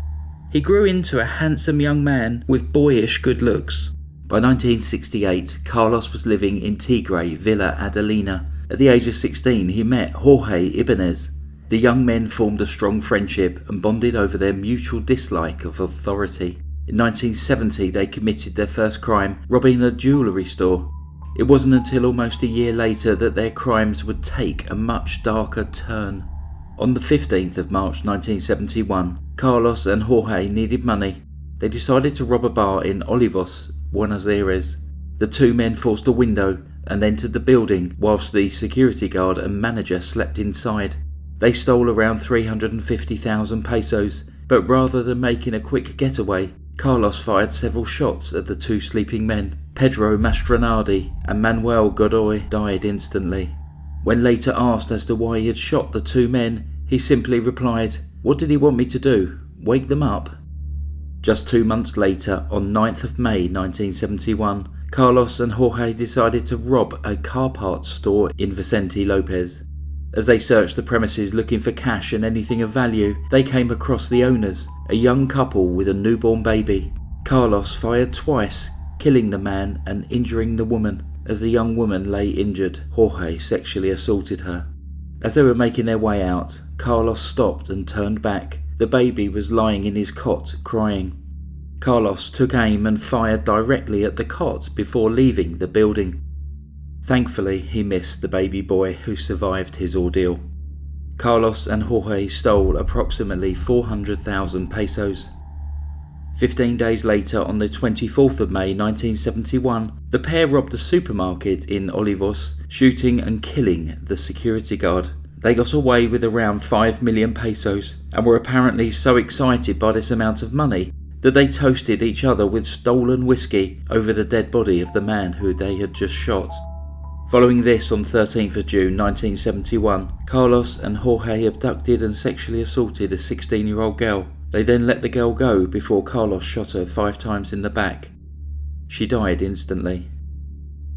He grew into a handsome young man with boyish good looks. By 1968, Carlos was living in Tigre, Villa Adelina. At the age of 16, he met Jorge Ibanez. The young men formed a strong friendship and bonded over their mutual dislike of authority. In 1970, they committed their first crime, robbing a jewellery store. It wasn't until almost a year later that their crimes would take a much darker turn. On the 15th of March 1971, Carlos and Jorge needed money. They decided to rob a bar in Olivos, Buenos Aires. The two men forced a window and entered the building whilst the security guard and manager slept inside. They stole around 350,000 pesos, but rather than making a quick getaway, Carlos fired several shots at the two sleeping men. Pedro Mastronardi and Manuel Godoy died instantly. When later asked as to why he had shot the two men, he simply replied, "What did he want me to do? Wake them up?" Just 2 months later, on 9th of May 1971, Carlos and Jorge decided to rob a car parts store in Vicente Lopez. As they searched the premises looking for cash and anything of value, they came across the owners, a young couple with a newborn baby. Carlos fired twice, killing the man and injuring the woman. As the young woman lay injured, Jorge sexually assaulted her. As they were making their way out, Carlos stopped and turned back. The baby was lying in his cot, crying. Carlos took aim and fired directly at the cot before leaving the building. Thankfully, he missed the baby boy who survived his ordeal. Carlos and Jorge stole approximately 400,000 pesos. 15 days later, on the 24th of May 1971, the pair robbed a supermarket in Olivos, shooting and killing the security guard. They got away with around 5 million pesos and were apparently so excited by this amount of money that they toasted each other with stolen whiskey over the dead body of the man who they had just shot. Following this, on 13th of June 1971, Carlos and Jorge abducted and sexually assaulted a 16-year-old girl. They then let the girl go before Carlos shot her 5 times in the back. She died instantly.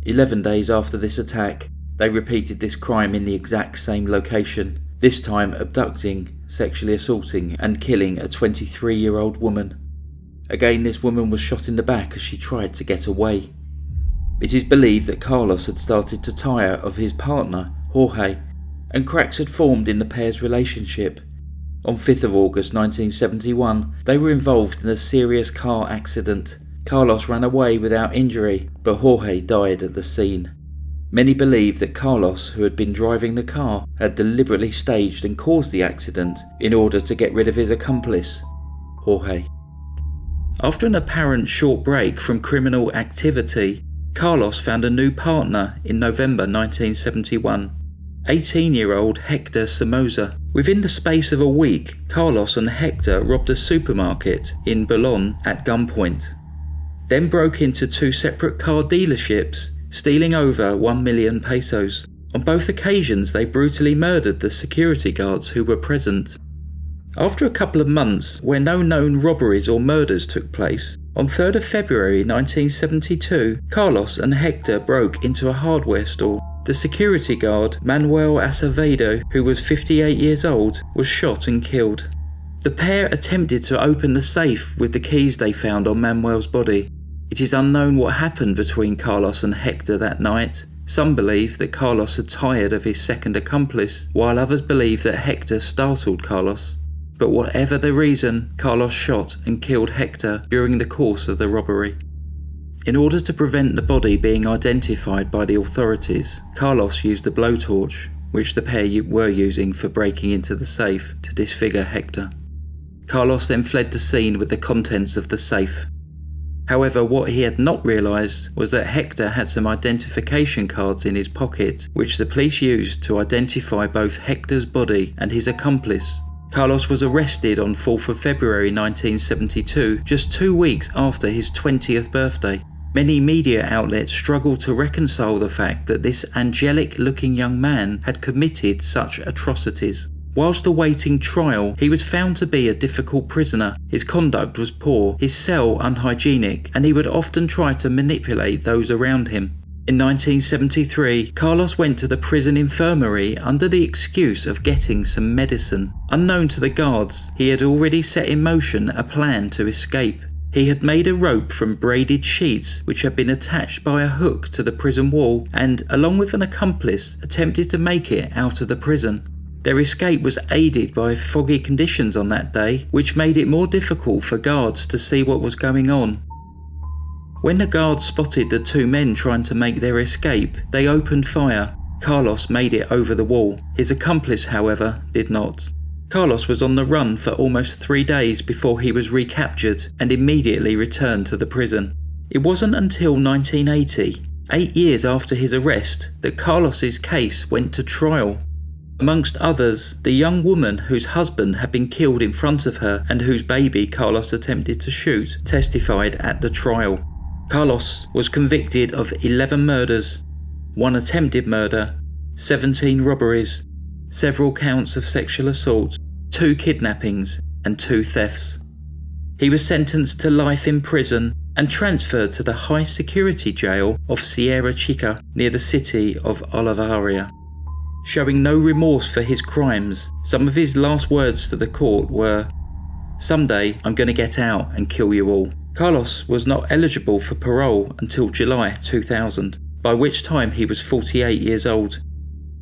11 days after this attack, they repeated this crime in the exact same location, this time abducting, sexually assaulting and killing a 23-year-old woman. Again, this woman was shot in the back as she tried to get away. It is believed that Carlos had started to tire of his partner, Jorge, and cracks had formed in the pair's relationship. On 5th of August 1971, they were involved in a serious car accident. Carlos ran away without injury, but Jorge died at the scene. Many believe that Carlos, who had been driving the car, had deliberately staged and caused the accident in order to get rid of his accomplice, Jorge. After an apparent short break from criminal activity, Carlos found a new partner in November 1971, 18-year-old Hector Somoza. Within the space of a week, Carlos and Hector robbed a supermarket in Boulogne at gunpoint, then broke into 2 separate car dealerships, stealing over 1 million pesos. On both occasions, they brutally murdered the security guards who were present. After a couple of months, where no known robberies or murders took place, on 3rd of February 1972, Carlos and Hector broke into a hardware store. The security guard, Manuel Acevedo, who was 58 years old, was shot and killed. The pair attempted to open the safe with the keys they found on Manuel's body. It is unknown what happened between Carlos and Hector that night. Some believe that Carlos had tired of his second accomplice, while others believe that Hector startled Carlos. But whatever the reason, Carlos shot and killed Hector during the course of the robbery. In order to prevent the body being identified by the authorities, Carlos used a blowtorch, which the pair were using for breaking into the safe, to disfigure Hector. Carlos then fled the scene with the contents of the safe. However, what he had not realised was that Hector had some identification cards in his pocket, which the police used to identify both Hector's body and his accomplice. Carlos was arrested on 4th of February 1972, just 2 weeks after his 20th birthday. Many media outlets struggled to reconcile the fact that this angelic-looking young man had committed such atrocities. Whilst awaiting trial, he was found to be a difficult prisoner. His conduct was poor, his cell unhygienic, and he would often try to manipulate those around him. In 1973, Carlos went to the prison infirmary under the excuse of getting some medicine. Unknown to the guards, he had already set in motion a plan to escape. He had made a rope from braided sheets which had been attached by a hook to the prison wall and, along with an accomplice, attempted to make it out of the prison. Their escape was aided by foggy conditions on that day, which made it more difficult for guards to see what was going on. When the guards spotted the 2 men trying to make their escape, they opened fire. Carlos made it over the wall. His accomplice, however, did not. Carlos was on the run for almost 3 days before he was recaptured and immediately returned to the prison. It wasn't until 1980, 8 years after his arrest, that Carlos's case went to trial. Amongst others, the young woman whose husband had been killed in front of her and whose baby Carlos attempted to shoot testified at the trial. Carlos was convicted of 11 murders, 1 attempted murder, 17 robberies, several counts of sexual assault, 2 kidnappings and 2 thefts. He was sentenced to life in prison and transferred to the high security jail of Sierra Chica near the city of Olivaria. Showing no remorse for his crimes, some of his last words to the court were, "Someday I'm going to get out and kill you all." Carlos was not eligible for parole until July 2000, by which time he was 48 years old.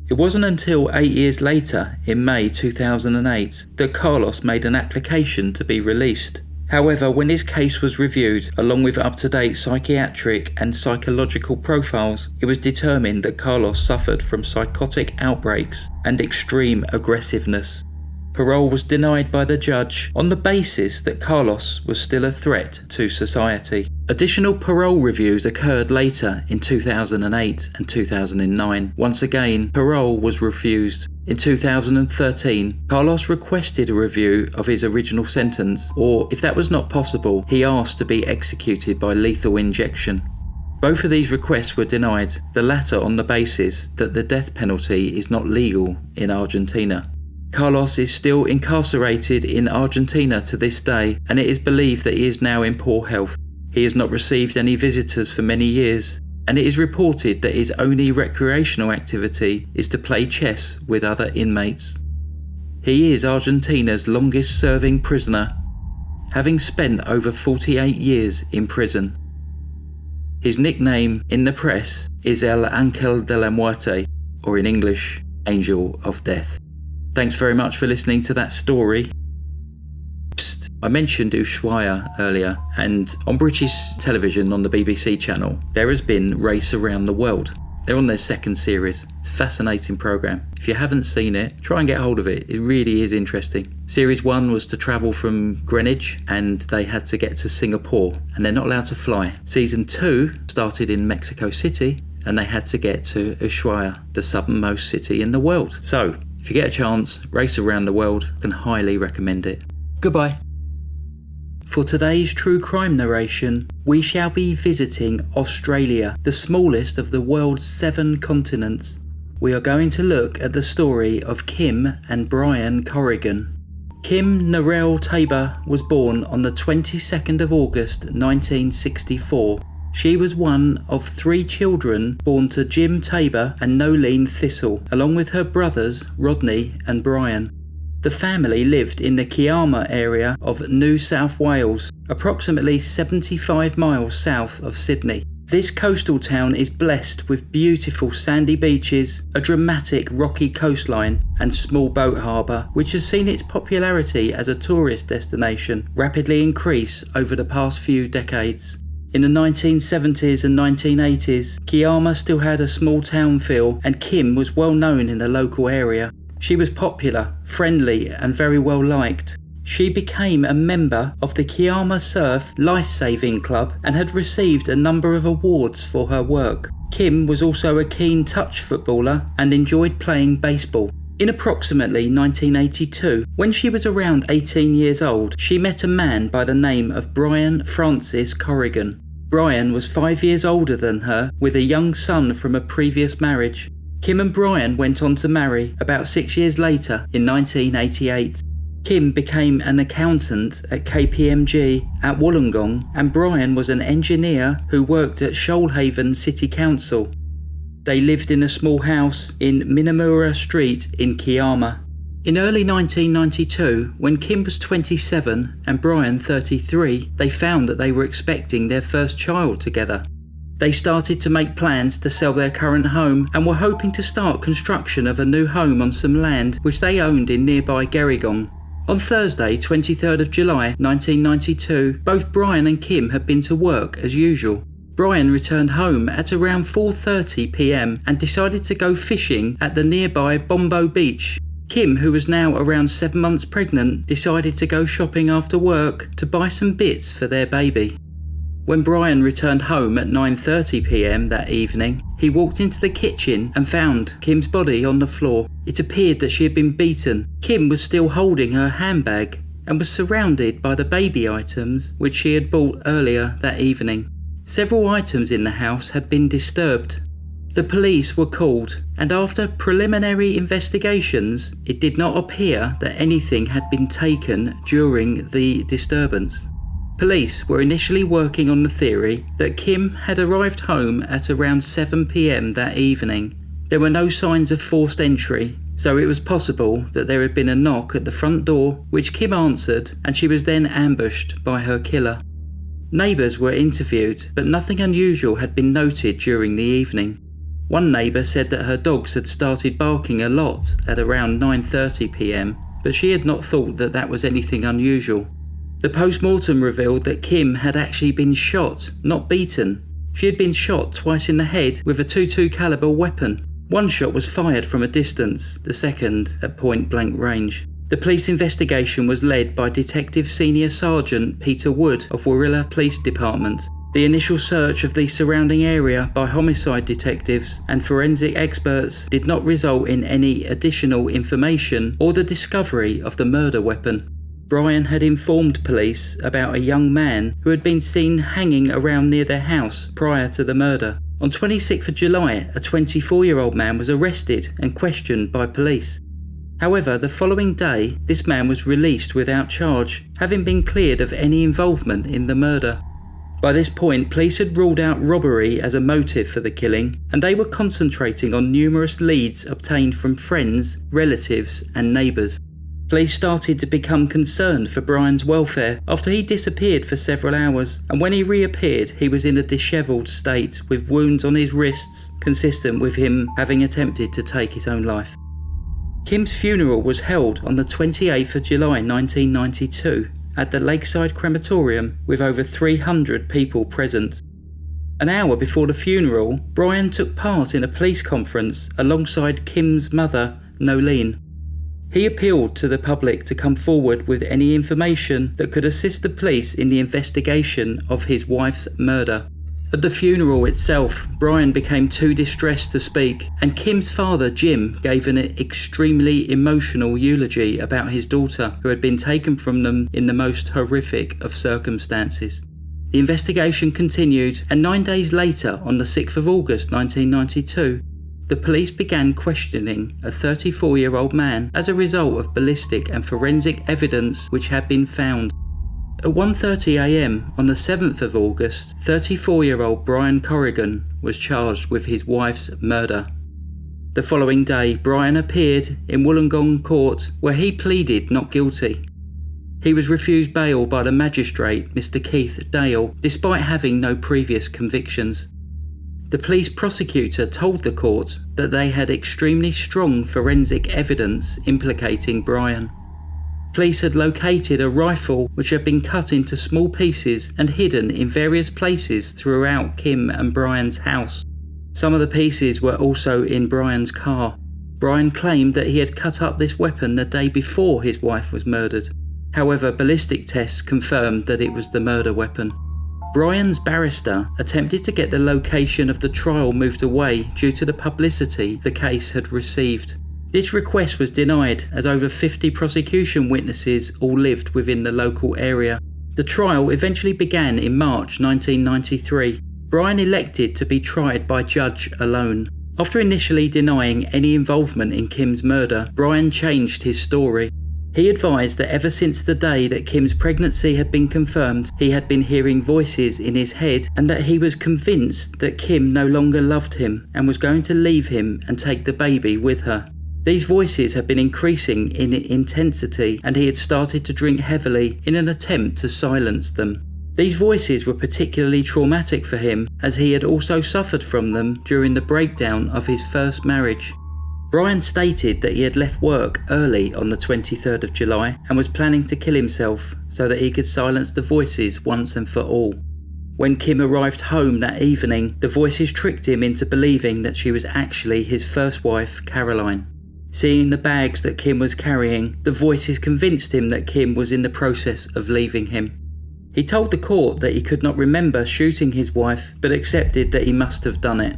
It wasn't until 8 years later, in May 2008, that Carlos made an application to be released. However, when his case was reviewed, along with up-to-date psychiatric and psychological profiles, it was determined that Carlos suffered from psychotic outbreaks and extreme aggressiveness. Parole was denied by the judge on the basis that Carlos was still a threat to society. Additional parole reviews occurred later in 2008 and 2009. Once again, parole was refused. In 2013, Carlos requested a review of his original sentence, or if that was not possible, he asked to be executed by lethal injection. Both of these requests were denied, the latter on the basis that the death penalty is not legal in Argentina. Carlos is still incarcerated in Argentina to this day, and it is believed that he is now in poor health. He has not received any visitors for many years, and it is reported that his only recreational activity is to play chess with other inmates. He is Argentina's longest serving prisoner, having spent over 48 years in prison. His nickname in the press is El Ángel de la Muerte, or in English, Angel of Death. Thanks very much for listening to that story. I mentioned Ushuaia earlier, and on British television on the BBC channel, there has been Race Around the World. They're on their second series. It's a fascinating programme. If you haven't seen it, try and get hold of it. It really is interesting. Series 1 was to travel from Greenwich and they had to get to Singapore and they're not allowed to fly. Season 2 started in Mexico City and they had to get to Ushuaia, the southernmost city in the world. So, if you get a chance, race around the world. I can highly recommend it. Goodbye. For today's true crime narration, we shall be visiting Australia, the smallest of the world's 7 continents. We are going to look at the story of Kim and Brian Corrigan. Kim Narelle Tabor was born on the 22nd of August 1964. She was one of 3 children born to Jim Tabor and Nolene Thistle, along with her brothers Rodney and Brian. The family lived in the Kiama area of New South Wales, approximately 75 miles south of Sydney. This coastal town is blessed with beautiful sandy beaches, a dramatic rocky coastline and small boat harbour, which has seen its popularity as a tourist destination rapidly increase over the past few decades. In the 1970s and 1980s, Kiama still had a small town feel and Kim was well known in the local area. She was popular, friendly and very well liked. She became a member of the Kiama Surf Lifesaving Club and had received a number of awards for her work. Kim was also a keen touch footballer and enjoyed playing baseball. In approximately 1982, when she was around 18 years old, she met a man by the name of Brian Francis Corrigan. Brian was 5 years older than her, with a young son from a previous marriage. Kim and Brian went on to marry about 6 years later in 1988. Kim became an accountant at KPMG at Wollongong and Brian was an engineer who worked at Shoalhaven City Council. They lived in a small house in Minamura Street in Kiama. In early 1992, when Kim was 27 and Brian 33, they found that they were expecting their first child together. They started to make plans to sell their current home and were hoping to start construction of a new home on some land which they owned in nearby Gerringong. On Thursday, 23rd of July 1992, both Brian and Kim had been to work as usual. Brian returned home at around 4:30 p.m. and decided to go fishing at the nearby Bombo Beach. Kim, who was now around 7 months pregnant, decided to go shopping after work to buy some bits for their baby. When Brian returned home at 9:30 p.m. that evening, he walked into the kitchen and found Kim's body on the floor. It appeared that she had been beaten. Kim was still holding her handbag and was surrounded by the baby items which she had bought earlier that evening. Several items in the house had been disturbed. The police were called, and after preliminary investigations, it did not appear that anything had been taken during the disturbance. Police were initially working on the theory that Kim had arrived home at around 7 p.m. that evening. There were no signs of forced entry, so it was possible that there had been a knock at the front door, which Kim answered, and she was then ambushed by her killer. Neighbours were interviewed, but nothing unusual had been noted during the evening. One neighbour said that her dogs had started barking a lot at around 9:30 p.m, but she had not thought that that was anything unusual. The post-mortem revealed that Kim had actually been shot, not beaten. She had been shot twice in the head with a .22 caliber weapon. One shot was fired from a distance, the second at point-blank range. The police investigation was led by Detective Senior Sergeant Peter Wood of Warilla Police Department. The initial search of the surrounding area by homicide detectives and forensic experts did not result in any additional information or the discovery of the murder weapon. Brian had informed police about a young man who had been seen hanging around near their house prior to the murder. On 26th of July, a 24-year-old man was arrested and questioned by police. However, the following day, this man was released without charge, having been cleared of any involvement in the murder. By this point, police had ruled out robbery as a motive for the killing, and they were concentrating on numerous leads obtained from friends, relatives, and neighbours. Police started to become concerned for Brian's welfare after he disappeared for several hours, and when he reappeared, he was in a dishevelled state with wounds on his wrists, consistent with him having attempted to take his own life. Kim's funeral was held on the 28th of July 1992 at the Lakeside Crematorium with over 300 people present. An hour before the funeral, Brian took part in a police conference alongside Kim's mother, Nolene. He appealed to the public to come forward with any information that could assist the police in the investigation of his wife's murder. At the funeral itself, Brian became too distressed to speak, and Kim's father, Jim, gave an extremely emotional eulogy about his daughter, who had been taken from them in the most horrific of circumstances. The investigation continued, and 9 days later, on the 6th of August 1992, the police began questioning a 34-year-old man as a result of ballistic and forensic evidence which had been found. At 1:30 a.m. on the 7th of August, 34-year-old Brian Corrigan was charged with his wife's murder. The following day, Brian appeared in Wollongong Court, where he pleaded not guilty. He was refused bail by the magistrate, Mr. Keith Dale, despite having no previous convictions. The police prosecutor told the court that they had extremely strong forensic evidence implicating Brian. Police had located a rifle which had been cut into small pieces and hidden in various places throughout Kim and Brian's house. Some of the pieces were also in Brian's car. Brian claimed that he had cut up this weapon the day before his wife was murdered. However, ballistic tests confirmed that it was the murder weapon. Brian's barrister attempted to get the location of the trial moved away due to the publicity the case had received. This request was denied, as over 50 prosecution witnesses all lived within the local area. The trial eventually began in March 1993. Brian elected to be tried by judge alone. After initially denying any involvement in Kim's murder, Brian changed his story. He advised that ever since the day that Kim's pregnancy had been confirmed, he had been hearing voices in his head, and that he was convinced that Kim no longer loved him and was going to leave him and take the baby with her. These voices had been increasing in intensity, and he had started to drink heavily in an attempt to silence them. These voices were particularly traumatic for him, as he had also suffered from them during the breakdown of his first marriage. Brian stated that he had left work early on the 23rd of July and was planning to kill himself so that he could silence the voices once and for all. When Kim arrived home that evening, the voices tricked him into believing that she was actually his first wife, Caroline. Seeing the bags that Kim was carrying, the voices convinced him that Kim was in the process of leaving him. He told the court that he could not remember shooting his wife, but accepted that he must have done it.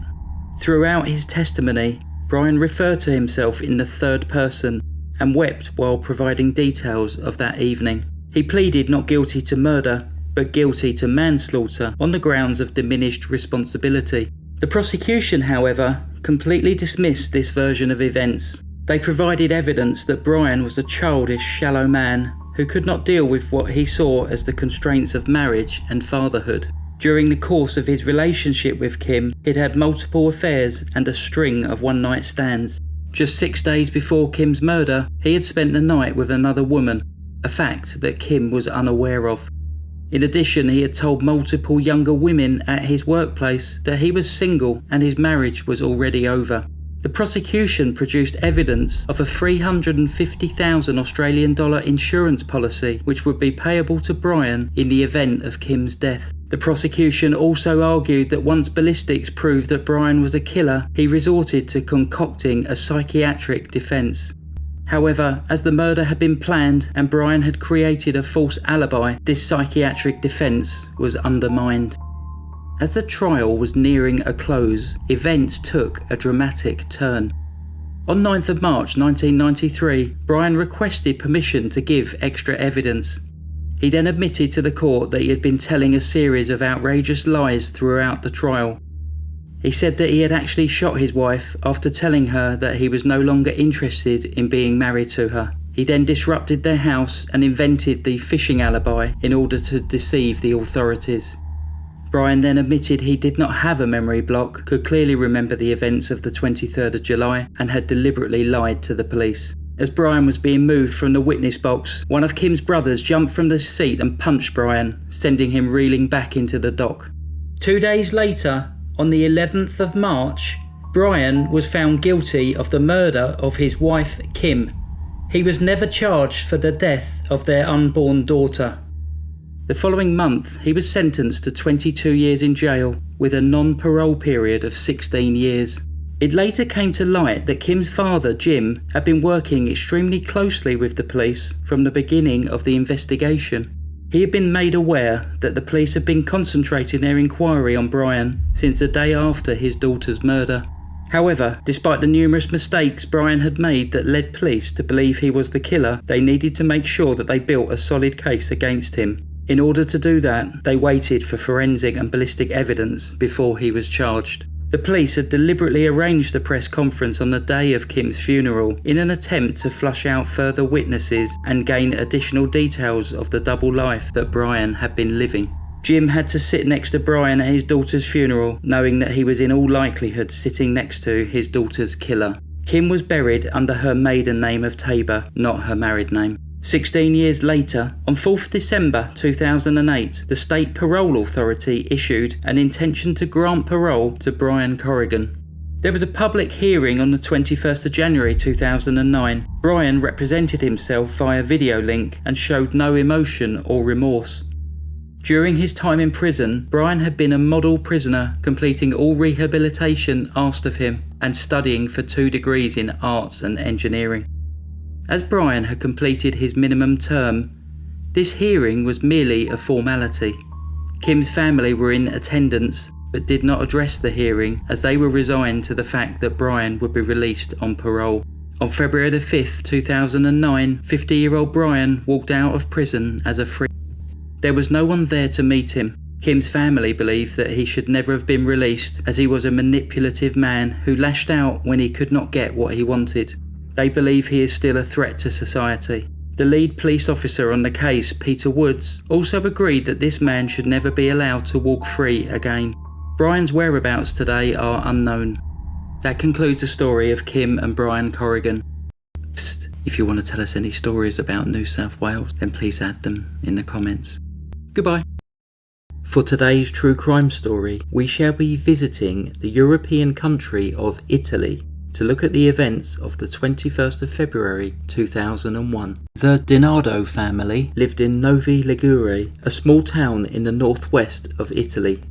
Throughout his testimony, Brian referred to himself in the third person and wept while providing details of that evening. He pleaded not guilty to murder, but guilty to manslaughter on the grounds of diminished responsibility. The prosecution, however, completely dismissed this version of events. They provided evidence that Brian was a childish, shallow man who could not deal with what he saw as the constraints of marriage and fatherhood. During the course of his relationship with Kim, he'd had multiple affairs and a string of one-night stands. Just 6 days before Kim's murder, he had spent the night with another woman, a fact that Kim was unaware of. In addition, he had told multiple younger women at his workplace that he was single and his marriage was already over. The prosecution produced evidence of a $350,000 Australian dollar insurance policy which would be payable to Brian in the event of Kim's death. The prosecution also argued that once ballistics proved that Brian was a killer, he resorted to concocting a psychiatric defence. However, as the murder had been planned and Brian had created a false alibi, this psychiatric defence was undermined. As the trial was nearing a close, events took a dramatic turn. On 9th of March 1993, Brian requested permission to give extra evidence. He then admitted to the court that he had been telling a series of outrageous lies throughout the trial. He said that he had actually shot his wife after telling her that he was no longer interested in being married to her. He then disrupted their house and invented the fishing alibi in order to deceive the authorities. Brian then admitted he did not have a memory block, could clearly remember the events of the 23rd of July, and had deliberately lied to the police. As Brian was being moved from the witness box, one of Kim's brothers jumped from the seat and punched Brian, sending him reeling back into the dock. 2 days later, on the 11th of March, Brian was found guilty of the murder of his wife, Kim. He was never charged for the death of their unborn daughter. The following month, he was sentenced to 22 years in jail with a non-parole period of 16 years. It later came to light that Kim's father, Jim, had been working extremely closely with the police from the beginning of the investigation. He had been made aware that the police had been concentrating their inquiry on Brian since the day after his daughter's murder. However, despite the numerous mistakes Brian had made that led police to believe he was the killer, they needed to make sure that they built a solid case against him. In order to do that, they waited for forensic and ballistic evidence before he was charged. The police had deliberately arranged the press conference on the day of Kim's funeral in an attempt to flush out further witnesses and gain additional details of the double life that Brian had been living. Jim had to sit next to Brian at his daughter's funeral, knowing that he was in all likelihood sitting next to his daughter's killer. Kim was buried under her maiden name of Tabor, not her married name. 16 years later, on 4th December 2008, the State Parole Authority issued an intention to grant parole to Brian Corrigan. There was a public hearing on the 21st of January 2009. Brian represented himself via video link and showed no emotion or remorse. During his time in prison, Brian had been a model prisoner, completing all rehabilitation asked of him and studying for 2 degrees in arts and engineering. As Brian had completed his minimum term, this hearing was merely a formality. Kim's family were in attendance but did not address the hearing as they were resigned to the fact that Brian would be released on parole. On February the 5th, 2009, 50-year-old Brian walked out of prison as a free. There was no one there to meet him. Kim's family believed that he should never have been released as he was a manipulative man who lashed out when he could not get what he wanted. They believe he is still a threat to society. The lead police officer on the case, Peter Woods, also agreed that this man should never be allowed to walk free again. Brian's whereabouts today are unknown. That concludes the story of Kim and Brian Corrigan. Psst, if you want to tell us any stories about New South Wales, then please add them in the comments. Goodbye. For today's true crime story, we shall be visiting the European country of Italy to look at the events of the 21st of February 2001. The Dinardo family lived in Novi Ligure, a small town in the northwest of Italy.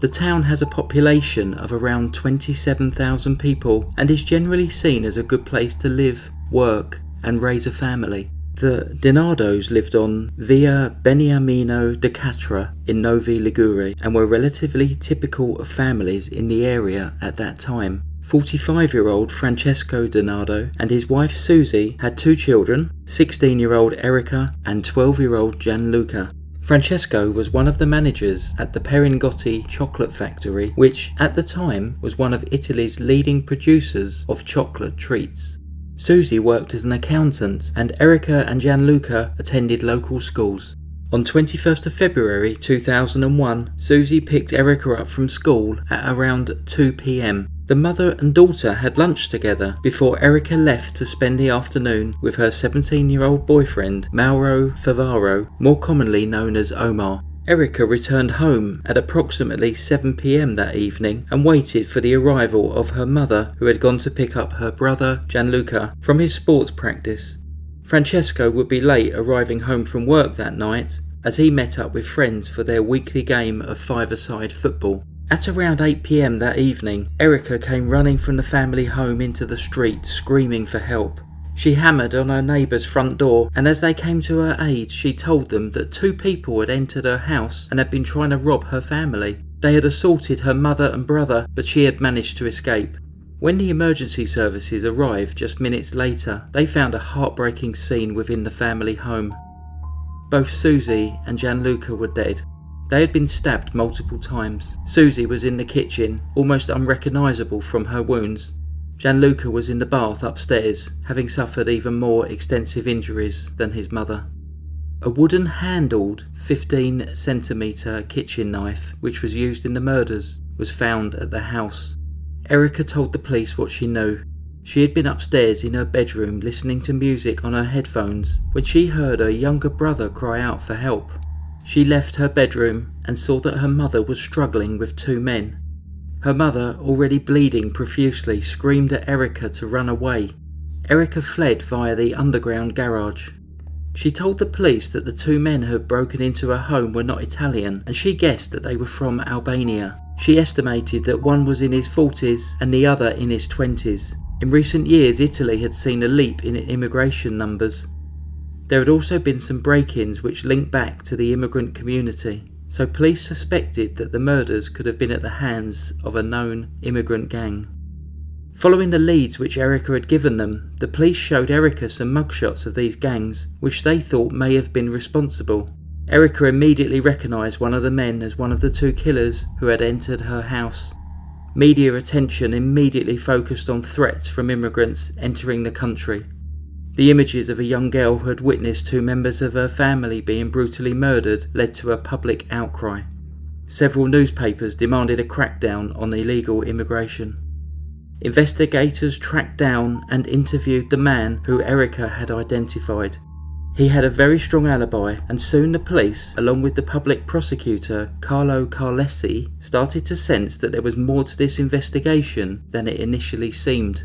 The town has a population of around 27,000 people and is generally seen as a good place to live, work and raise a family. The Dinardos lived on Via Beniamino de Catra in Novi Ligure and were relatively typical of families in the area at that time. 45-year-old Francesco Dinardo and his wife Susie had 2 children, 16-year-old Erica and 12-year-old Gianluca. Francesco was one of the managers at the Peringotti chocolate factory, which at the time was one of Italy's leading producers of chocolate treats. Susie worked as an accountant and Erica and Gianluca attended local schools. On 21st of February 2001, Susie picked Erica up from school at around 2 p.m. The mother and daughter had lunch together before Erica left to spend the afternoon with her 17-year-old boyfriend, Mauro Favaro, more commonly known as Omar. Erica returned home at approximately 7 p.m. that evening and waited for the arrival of her mother, who had gone to pick up her brother, Gianluca, from his sports practice. Francesco would be late arriving home from work that night as he met up with friends for their weekly game of five-a-side football. At around 8 p.m. that evening, Erica came running from the family home into the street screaming for help. She hammered on her neighbour's front door, and as they came to her aid, she told them that 2 people had entered her house and had been trying to rob her family. They had assaulted her mother and brother, but she had managed to escape. When the emergency services arrived just minutes later, they found a heartbreaking scene within the family home. Both Susie and Gianluca were dead. They had been stabbed multiple times. Susie was in the kitchen, almost unrecognisable from her wounds. Gianluca was in the bath upstairs, having suffered even more extensive injuries than his mother. A wooden-handled 15cm kitchen knife, which was used in the murders, was found at the house. Erica told the police what she knew. She had been upstairs in her bedroom listening to music on her headphones when she heard her younger brother cry out for help. She left her bedroom and saw that her mother was struggling with 2 men. Her mother, already bleeding profusely, screamed at Erica to run away. Erica fled via the underground garage. She told the police that the two men who had broken into her home were not Italian, and she guessed that they were from Albania. She estimated that one was in his 40s and the other in his 20s. In recent years, Italy had seen a leap in immigration numbers. There had also been some break-ins which linked back to the immigrant community, so police suspected that the murders could have been at the hands of a known immigrant gang. Following the leads which Erica had given them, the police showed Erica some mugshots of these gangs, which they thought may have been responsible. Erica immediately recognised one of the men as one of the two killers who had entered her house. Media attention immediately focused on threats from immigrants entering the country. The images of a young girl who had witnessed two members of her family being brutally murdered led to a public outcry. Several newspapers demanded a crackdown on illegal immigration. Investigators tracked down and interviewed the man who Erica had identified. He had a very strong alibi, and soon the police, along with the public prosecutor Carlo Carlesi, started to sense that there was more to this investigation than it initially seemed.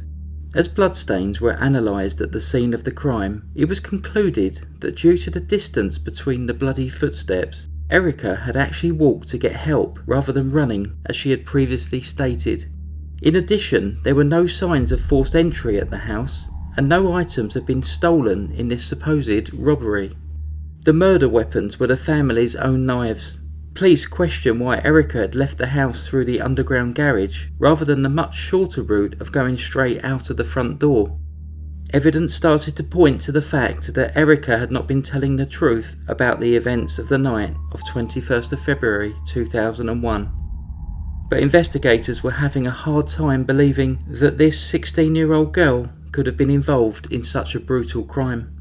As bloodstains were analysed at the scene of the crime, it was concluded that due to the distance between the bloody footsteps, Erica had actually walked to get help rather than running, as she had previously stated. In addition, there were no signs of forced entry at the house, and no items had been stolen in this supposed robbery. The murder weapons were the family's own knives. Police questioned why Erica had left the house through the underground garage, rather than the much shorter route of going straight out of the front door. Evidence started to point to the fact that Erica had not been telling the truth about the events of the night of 21st of February 2001. But investigators were having a hard time believing that this 16-year-old girl could have been involved in such a brutal crime.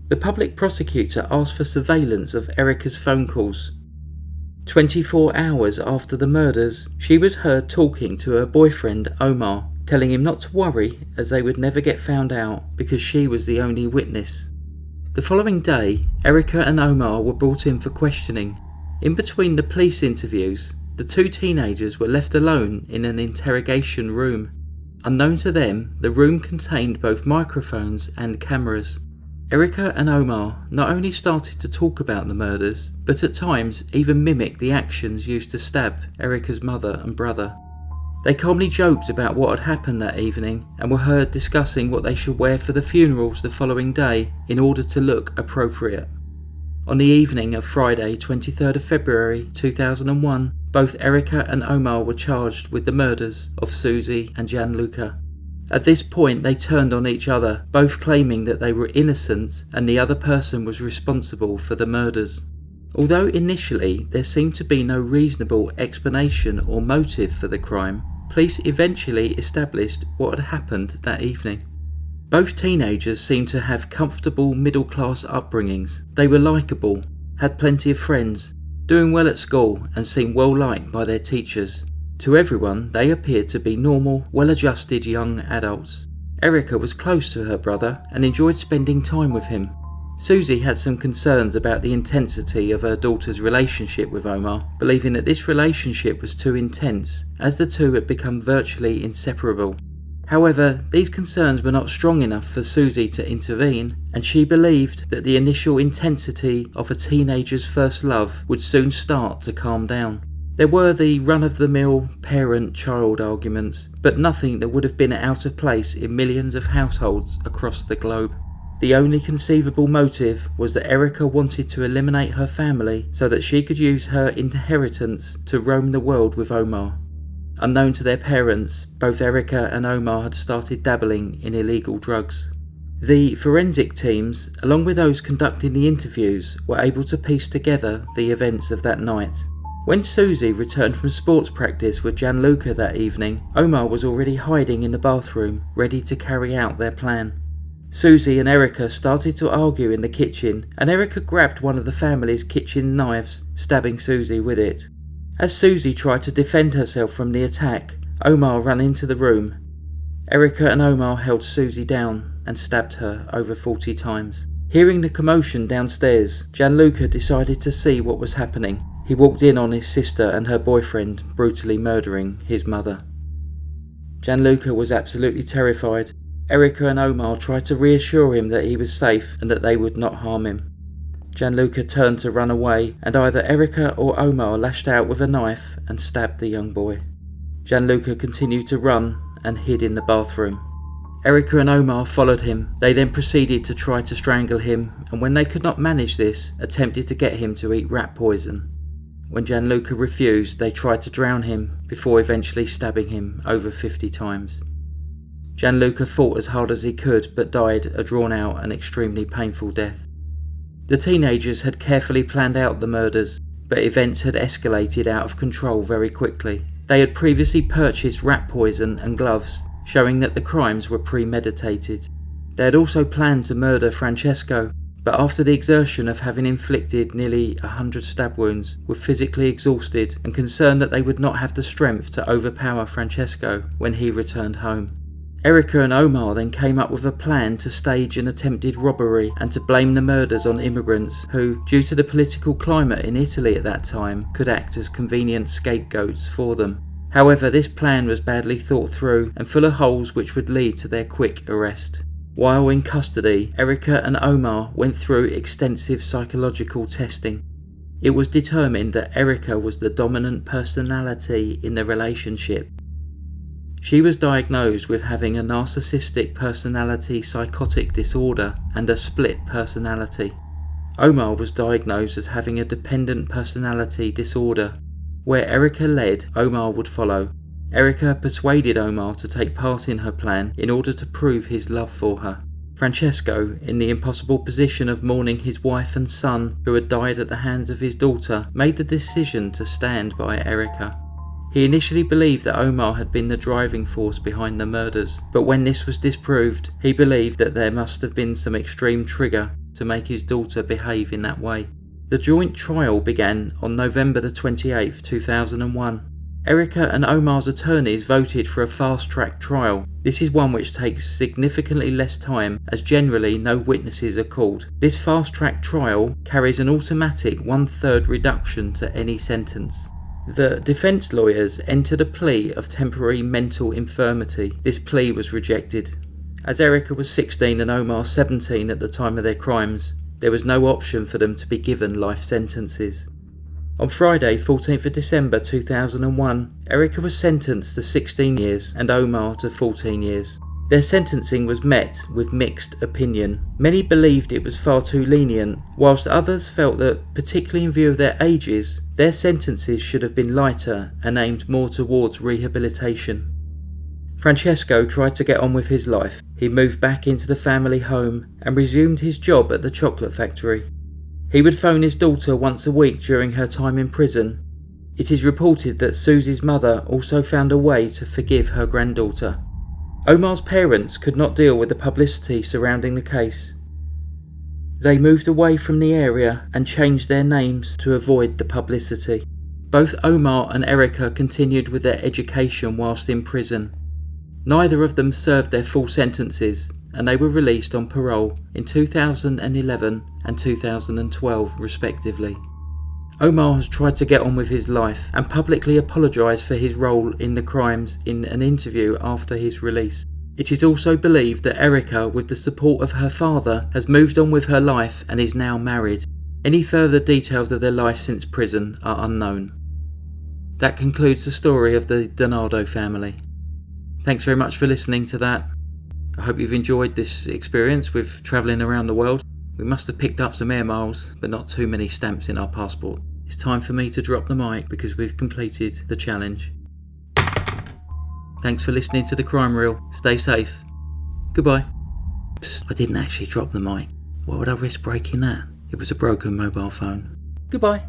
The public prosecutor asked for surveillance of Erica's phone calls. 24 hours after the murders, she was heard talking to her boyfriend Omar, telling him not to worry as they would never get found out because she was the only witness. The following day, Erica and Omar were brought in for questioning. In between the police interviews, the two teenagers were left alone in an interrogation room. Unknown to them, the room contained both microphones and cameras. Erica and Omar not only started to talk about the murders, but at times even mimicked the actions used to stab Erica's mother and brother. They calmly joked about what had happened that evening and were heard discussing what they should wear for the funerals the following day in order to look appropriate. On the evening of Friday, 23rd of February 2001, both Erica and Omar were charged with the murders of Susie and Gianluca. At this point they turned on each other, both claiming that they were innocent and the other person was responsible for the murders. Although initially there seemed to be no reasonable explanation or motive for the crime, police eventually established what had happened that evening. Both teenagers seemed to have comfortable middle-class upbringings. They were likeable, had plenty of friends, doing well at school and seemed well liked by their teachers. To everyone, they appeared to be normal, well-adjusted young adults. Erica was close to her brother and enjoyed spending time with him. Susie had some concerns about the intensity of her daughter's relationship with Omar, believing that this relationship was too intense, as the two had become virtually inseparable. However, these concerns were not strong enough for Susie to intervene, and she believed that the initial intensity of a teenager's first love would soon start to calm down. There were the run-of-the-mill parent-child arguments, but nothing that would have been out of place in millions of households across the globe. The only conceivable motive was that Erica wanted to eliminate her family so that she could use her inheritance to roam the world with Omar. Unknown to their parents, both Erica and Omar had started dabbling in illegal drugs. The forensic teams, along with those conducting the interviews, were able to piece together the events of that night. When Susie returned from sports practice with Gianluca that evening, Omar was already hiding in the bathroom, ready to carry out their plan. Susie and Erica started to argue in the kitchen, and Erica grabbed one of the family's kitchen knives, stabbing Susie with it. As Susie tried to defend herself from the attack, Omar ran into the room. Erica and Omar held Susie down and stabbed her over 40 times. Hearing the commotion downstairs, Gianluca decided to see what was happening. He walked in on his sister and her boyfriend brutally murdering his mother. Gianluca was absolutely terrified. Erica and Omar tried to reassure him that he was safe and that they would not harm him. Gianluca turned to run away, and either Erica or Omar lashed out with a knife and stabbed the young boy. Gianluca continued to run and hid in the bathroom. Erica and Omar followed him. They then proceeded to try to strangle him, and when they could not manage this, attempted to get him to eat rat poison. When Gianluca refused, they tried to drown him before eventually stabbing him over 50 times. Gianluca fought as hard as he could but died a drawn-out and extremely painful death. The teenagers had carefully planned out the murders, but events had escalated out of control very quickly. They had previously purchased rat poison and gloves, showing that the crimes were premeditated. They had also planned to murder Francesco, but after the exertion of having inflicted nearly 100 stab wounds, were physically exhausted and concerned that they would not have the strength to overpower Francesco when he returned home. Erica and Omar then came up with a plan to stage an attempted robbery and to blame the murders on immigrants who, due to the political climate in Italy at that time, could act as convenient scapegoats for them. However, this plan was badly thought through and full of holes which would lead to their quick arrest. While in custody, Erica and Omar went through extensive psychological testing. It was determined that Erica was the dominant personality in the relationship. She was diagnosed with having a narcissistic personality psychotic disorder and a split personality. Omar was diagnosed as having a dependent personality disorder. Where Erica led, Omar would follow. Erica persuaded Omar to take part in her plan in order to prove his love for her. Francesco, in the impossible position of mourning his wife and son who had died at the hands of his daughter, made the decision to stand by Erica. He initially believed that Omar had been the driving force behind the murders, but when this was disproved, he believed that there must have been some extreme trigger to make his daughter behave in that way. The joint trial began on November the 28th, 2001. Erica and Omar's attorneys voted for a fast-track trial. This is one which takes significantly less time, as generally no witnesses are called. This fast-track trial carries an automatic 1/3 reduction to any sentence. The defence lawyers entered a plea of temporary mental infirmity. This plea was rejected. As Erica was 16 and Omar 17 at the time of their crimes, there was no option for them to be given life sentences. On Friday, 14th of December 2001, Erica was sentenced to 16 years and Omar to 14 years. Their sentencing was met with mixed opinion. Many believed it was far too lenient, whilst others felt that, particularly in view of their ages, their sentences should have been lighter and aimed more towards rehabilitation. Francesco tried to get on with his life. He moved back into the family home and resumed his job at the chocolate factory. He would phone his daughter once a week during her time in prison. It is reported that Susie's mother also found a way to forgive her granddaughter. Omar's parents could not deal with the publicity surrounding the case. They moved away from the area and changed their names to avoid the publicity. Both Omar and Erica continued with their education whilst in prison. Neither of them served their full sentences, and they were released on parole in 2011 and 2012 respectively. Omar has tried to get on with his life and publicly apologised for his role in the crimes in an interview after his release. It is also believed that Erica, with the support of her father, has moved on with her life and is now married. Any further details of their life since prison are unknown. That concludes the story of the Donardo family. Thanks very much for listening to that. I hope you've enjoyed this experience with travelling around the world. We must have picked up some air miles, but not too many stamps in our passport. It's time for me to drop the mic because we've completed the challenge. Thanks for listening to The Crime Reel. Stay safe. Goodbye. Psst, I didn't actually drop the mic. Why would I risk breaking that? It was a broken mobile phone. Goodbye.